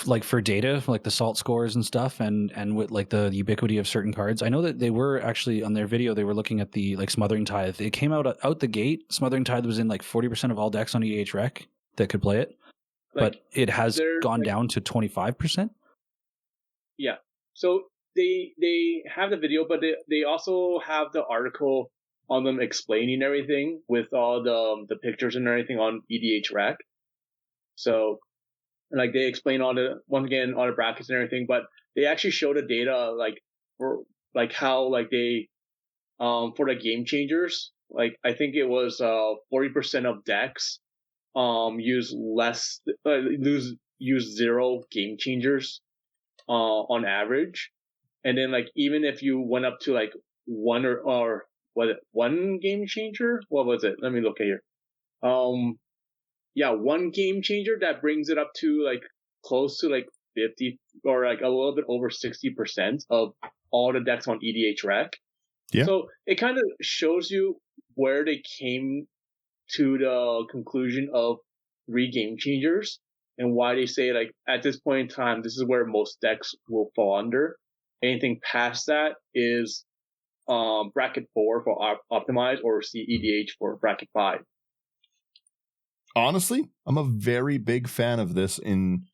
like for data, like the salt scores and stuff, and with like the ubiquity of certain cards. I know that they were actually on their video, they were looking at the like Smothering Tithe. It came out the gate. Smothering Tithe was in like 40% of all decks on EDHREC that could play it, like, but it has gone down to 25%. Yeah. So they have the video, but they also have the article on them explaining everything with all the pictures and everything on EDHREC. So like they explain all the brackets and everything, but they actually show the data like for like how like they for the game changers, like I think it was 40% of decks use 0 game changers on average. And then like even if you went up to like one or was it one game changer? What was it? Let me look at here. One game changer, that brings it up to like close to like 50 or like a little bit over 60% of all the decks on EDHREC. Yeah. So it kind of shows you where they came to the conclusion of 3 game changers and why they say like at this point in time, this is where most decks will fall under. Anything past that is bracket 4 for optimize or CEDH for bracket 5. Honestly, I'm a very big fan of this in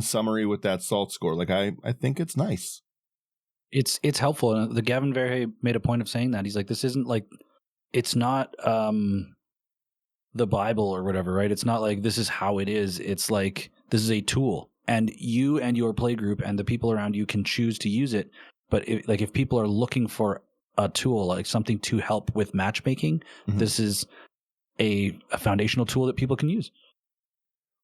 summary with that salt score. Like I think it's nice. It's helpful. The Gavin Verhey made a point of saying that. He's like, this isn't like, it's not the Bible or whatever, right? It's not like this is how it is. It's like this is a tool, and you and your play group and the people around you can choose to use it. But if people are looking for a tool, like something to help with matchmaking, this is a foundational tool that people can use.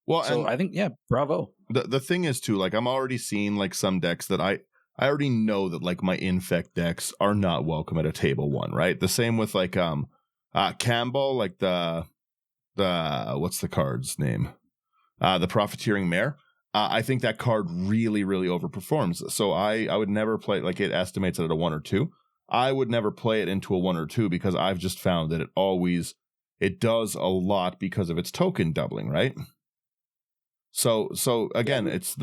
Well, so I think, bravo. The thing is too, like I'm already seeing like some decks that I already know that like my infect decks are not welcome at a table 1, right? The same with like Campbell, like the what's the card's name? The Profiteering Mare. I think that card really, really overperforms. So I would never play, like it estimates it at a 1 or 2. I would never play it into a 1 or 2 because I've just found that it does a lot because of its token doubling, right? So again, it's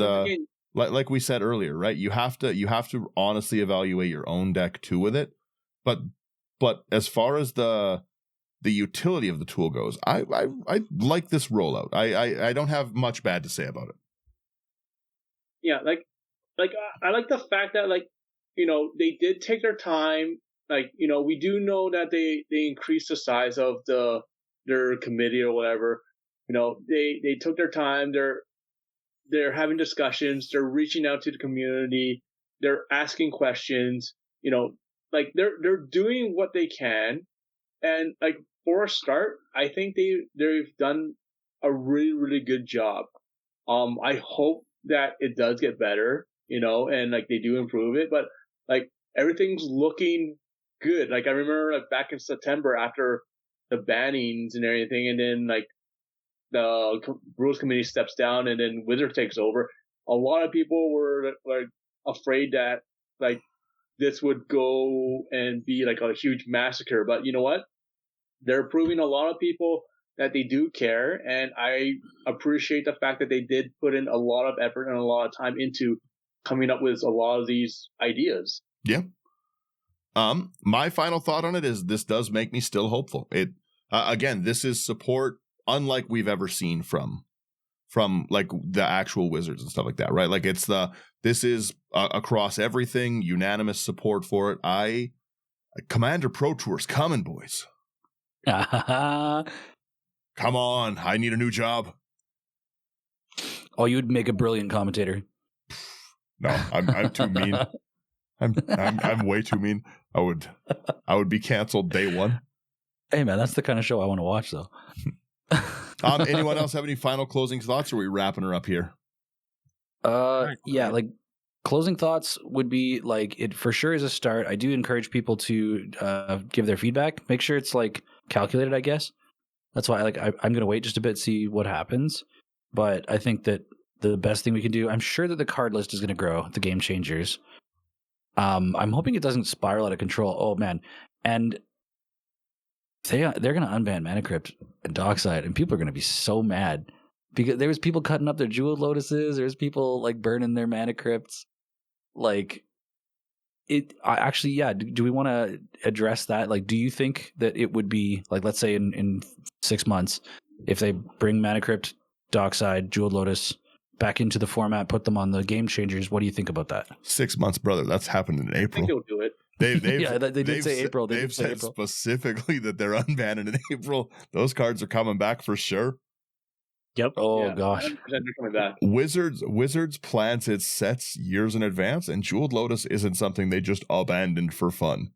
like we said earlier, right? You have to honestly evaluate your own deck too with it. But as far as the utility of the tool goes, I like this rollout. I don't have much bad to say about it. Yeah, like I like the fact that like, you know, they did take their time. Like, you know, we do know that they increased the size of their committee or whatever. You know, they took their time. they're having discussions, they're reaching out to the community, they're asking questions, like they're doing what they can. And like for a start, I think they've done a really, really good job. I hope that it does get better, and like they do improve it, but like everything's looking good. Like I remember like back in September after the bannings and everything, and then like the rules committee steps down and then Wizard takes over. A lot of people were like afraid that like this would go and be like a huge massacre, but you know what? They're proving a lot of people that they do care, and I appreciate the fact that they did put in a lot of effort and a lot of time into coming up with a lot of these ideas. Yeah. My final thought on it is this does make me still hopeful. It again, this is support unlike we've ever seen from like the actual Wizards and stuff like that, right? Like this is across everything, unanimous support for it. Commander Pro Tour's coming, boys. Come on, I need a new job. Oh, you'd make a brilliant commentator. No, I'm too mean. I'm way too mean. I would be canceled day one. Hey man, that's the kind of show I want to watch though. Anyone else have any final closing thoughts, or are we wrapping her up here? Yeah, like closing thoughts would be like it for sure is a start. I do encourage people to give their feedback. Make sure it's like calculated, I guess. That's why I'm going to wait just a bit, see what happens. But I think that the best thing we can do, I'm sure that the card list is going to grow, the game changers. I'm hoping it doesn't spiral out of control. Oh man. And they're going to unban Mana Crypt and Dockside, and people are going to be so mad because there was people cutting up their Jeweled Lotuses. There's people like burning their Mana Crypts. Like do we want to address that? Like, do you think that it would be like, let's say in 6 months, if they bring Mana Crypt, Dockside, Jeweled Lotus back into the format, put them on the game changers, what do you think about that? 6 months, brother. That's happened in April. I think they'll do it. They did say April. They've said April. Specifically that they're unbanning in April. Those cards are coming back for sure. Yep. Oh yeah, gosh. 100% they're coming back. Wizards plans its sets years in advance, and Jeweled Lotus isn't something they just abandoned for fun.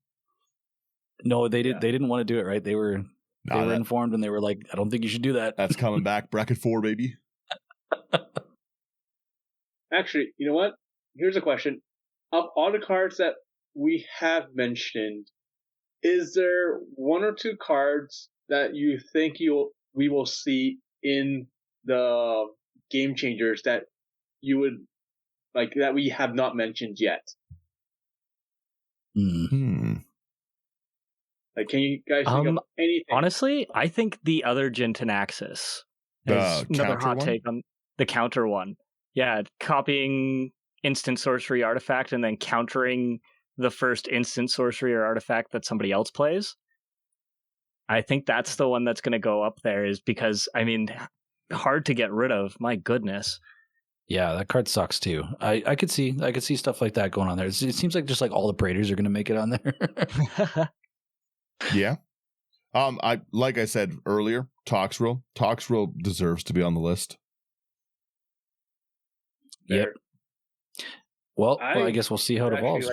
No, they did. Yeah. They didn't want to do it, right? They were informed, and they were like, "I don't think you should do that." That's coming back. Bracket 4, baby. Actually, you know what? Here's a question: of all the cards that we have mentioned, is there one or two cards that you think we will see in the game changers that you would like that we have not mentioned yet? Hmm. Like, can you guys think of anything? Honestly, I think the other Jinten Axis is another hot take on the counter one. Yeah, copying instant sorcery artifact and then countering the first instant sorcery or artifact that somebody else plays. I think that's the one that's going to go up there, is because, I mean, hard to get rid of. My goodness. Yeah, that card sucks too. I could see stuff like that going on there. It seems like just like all the Praetors are going to make it on there. Yeah. Like I said earlier, Toxrill deserves to be on the list. Yep. Well, I guess we'll see how it evolves.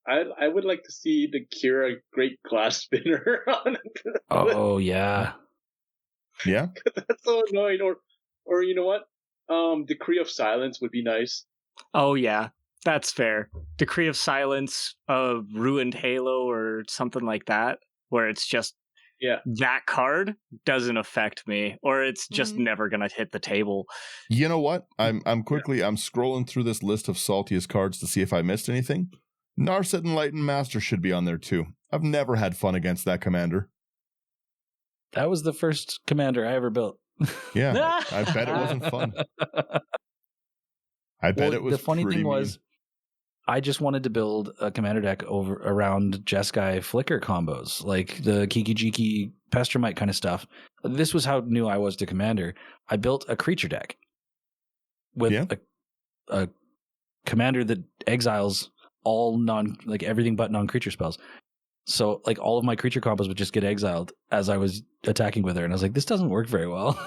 I would like to see the Kira Great Glass Spinner on it. Oh yeah. Yeah. That's so annoying. Or you know what? Decree of Silence would be nice. Oh yeah, that's fair. Decree of Silence, Ruined Halo, or something like that, where it's just that card doesn't affect me, or it's just never gonna hit the table. You know what? I'm scrolling through this list of saltiest cards to see if I missed anything. Narset Enlightened Master should be on there too. I've never had fun against that commander. That was the first commander I ever built. Yeah, I bet it wasn't fun. I bet it was. The funny thing was, I just wanted to build a commander deck around Jeskai Flicker combos, like the Kiki Jiki Pestromite kind of stuff. This was how new I was to commander. I built a creature deck with a commander that exiles all everything but non-creature spells. So like all of my creature combos would just get exiled as I was attacking with her, and I was like, this doesn't work very well.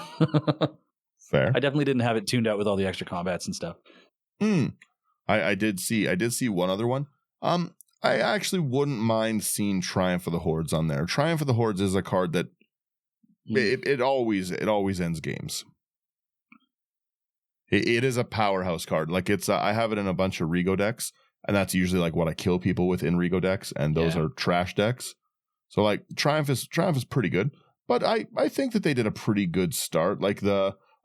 Fair. I definitely didn't have it tuned out with all the extra combats and stuff. I did see one other one. I actually wouldn't mind seeing Triumph of the Hordes on there. Triumph of the Hordes is a card that it always ends games. It is a powerhouse card. Like it's I have it in a bunch of Rego decks, and that's usually like what I kill people with in Rego decks, and those are trash decks. So like Triumph is pretty good, but I think that they did a pretty good start. Like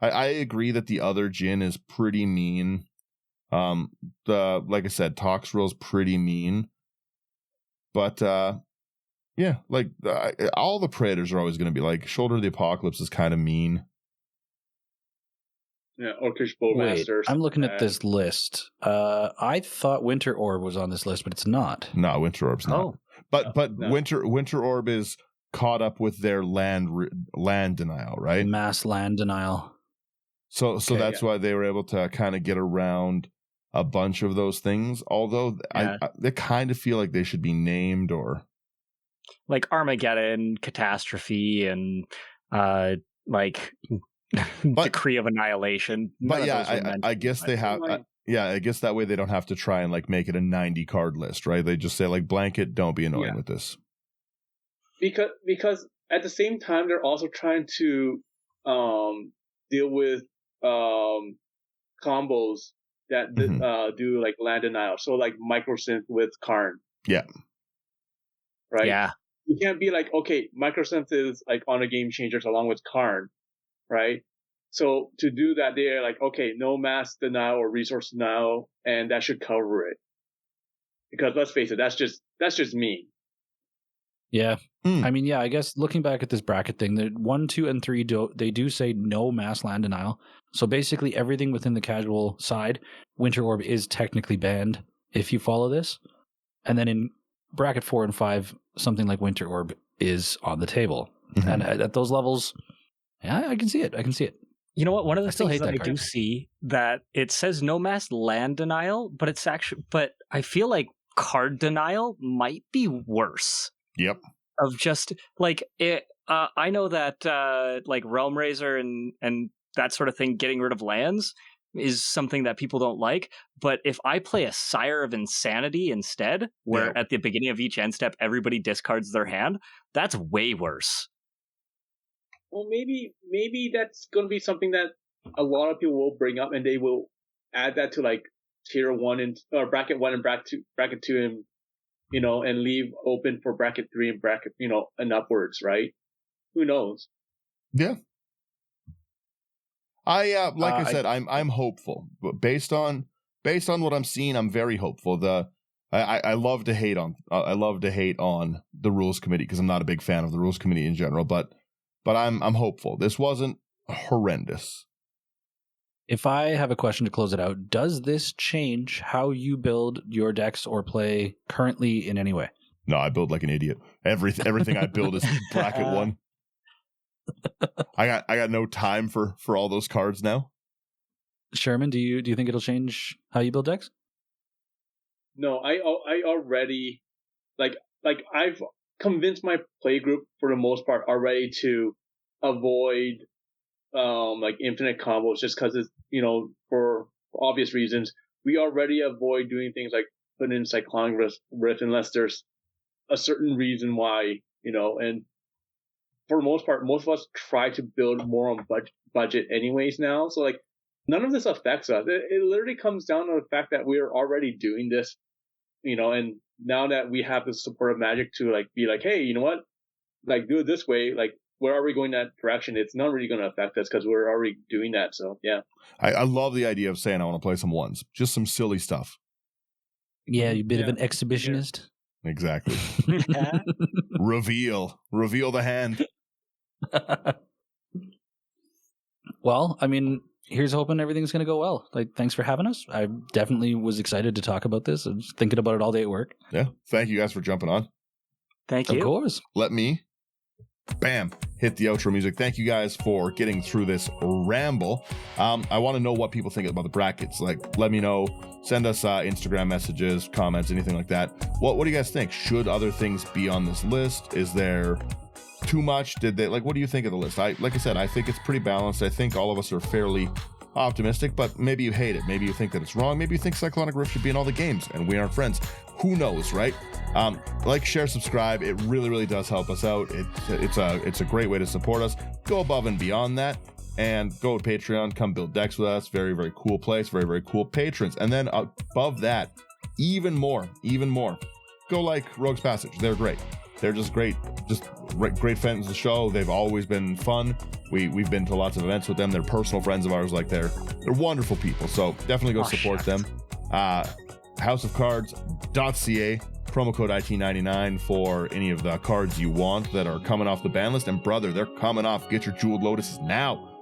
I agree that the other Jin is pretty mean. Like I said, Toxrill's pretty mean, but yeah, like all the Predators are always going to be like Shoulder of the Apocalypse is kind of mean. Yeah, Orcish Bowmaster. I'm looking at this list. I thought Winter Orb was on this list, but it's not. No, Winter Orb's not. Oh. But no. Winter Orb is caught up with their land denial, right? Mass land denial. So okay, that's why they were able to kind of get around a bunch of those things. Although I kind of feel like they should be named, or like Armageddon, Catastrophe, and like Decree of Annihilation. But yeah, I guess they have. I guess that way they don't have to try and like make it a 90 card list, right? They just say like blanket, don't be annoying with this. Because at the same time they're also trying to deal with combos that do like land denial. So like Microsynth with Karn. Yeah. Right? Yeah. You can't be like, okay, Microsynth is like on a game changers along with Karn, right? So to do that, they're like, okay, no mass denial or resource denial, and that should cover it. Because let's face it, that's just mean. Yeah. I mean, yeah, I guess looking back at this bracket thing, the 1, 2, and 3 do say no mass land denial. So basically everything within the casual side, Winter Orb is technically banned if you follow this. And then in bracket 4 and 5, something like Winter Orb is on the table. Mm-hmm. And at those levels, yeah, I can see it. You know what? One of the things that I do see that it says no mass land denial, but I feel like card denial might be worse. Yep. Of just like it. I know that like Realm Razor and that sort of thing, getting rid of lands is something that people don't like. But if I play a Sire of Insanity instead, where at the beginning of each end step everybody discards their hand, that's way worse. Well, maybe that's going to be something that a lot of people will bring up, and they will add that to like tier 1 and or bracket 1 and bracket 2, and and leave open for bracket 3 and bracket and upwards, right? Who knows? Yeah. I said, I'm hopeful, but based on what I'm seeing, I'm very hopeful. I love to hate on the rules committee because I'm not a big fan of the rules committee in general, but I'm hopeful. This wasn't horrendous. If I have a question to close it out, does this change how you build your decks or play currently in any way? No, I build like an idiot. Everything I build is bracket 1. I got no time for all those cards now. Sherman, do you think it'll change how you build decks? No, I already like I've convinced my play group for the most part already to avoid like infinite combos, just because it's for obvious reasons. We already avoid doing things like putting in Cyclonic Rift unless there's a certain reason why, and for the most part, most of us try to build more on budget anyways now. So like none of this affects us. It literally comes down to the fact that we're already doing this, and now that we have the support of Magic to like be like, hey, you know what, like do it this way, like we're already going that direction. It's not really going to affect us because we're already doing that. So yeah, I love the idea of saying I want to play some ones, just some silly stuff. Yeah, you're a bit of an exhibitionist. Yeah. Exactly. Reveal the hand. Well, I mean, here's hoping everything's going to go well. Like, thanks for having us. I definitely was excited to talk about this. I was thinking about it all day at work. Yeah. Thank you guys for jumping on. Thank you. Of course. Let me, bam, hit the outro music. Thank you guys for getting through this ramble. I want to know what people think about the brackets. Like, let me know. Send us Instagram messages, comments, anything like that. What do you guys think? Should other things be on this list? Is there too much? Did they, like, what do you think of the list? Like I said, I think it's pretty balanced. I think all of us are fairly optimistic, but maybe you hate it. Maybe you think that it's wrong. Maybe you think Cyclonic Rift should be in all the games and we aren't friends. Who knows, right? Like, share, subscribe. It really, really does help us out. It's a great way to support us. Go above and beyond that. And go to Patreon, come build decks with us. Very, very cool place, very, very cool patrons. And then above that, even more, go like Rogue's Passage. They're great. They're just great fans of the show. They've always been fun. We've been to lots of events with them. They're personal friends of ours. Like, they're wonderful people. So definitely go support them. houseofcards.ca, promo code IT99 for any of the cards you want that are coming off the ban list. And brother, they're coming off. Get your Jeweled Lotuses now.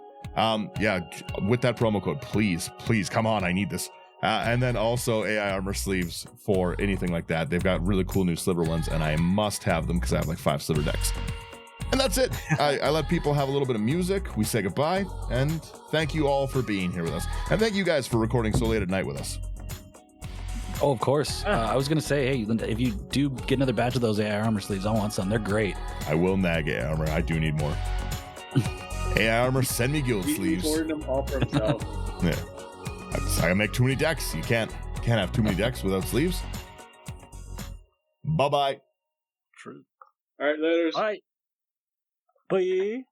With that promo code, please, come on, I need this. And then also AI armor sleeves for anything like that. They've got really cool new sliver ones, and I must have them because I have like 5 sliver decks. And that's it. I let people have a little bit of music. We say goodbye, and thank you all for being here with us. And thank you guys for recording so late at night with us. Oh, of course. I was going to say, hey, if you do get another batch of those AI armor sleeves, I want some. They're great. I will nag AI armor. I do need more. AI armor, send me guild sleeves. He's ordering them all for himself. Yeah. I gotta make too many decks. You can't have too many decks without sleeves. Bye-bye. True. All right, later. Bye. Bye.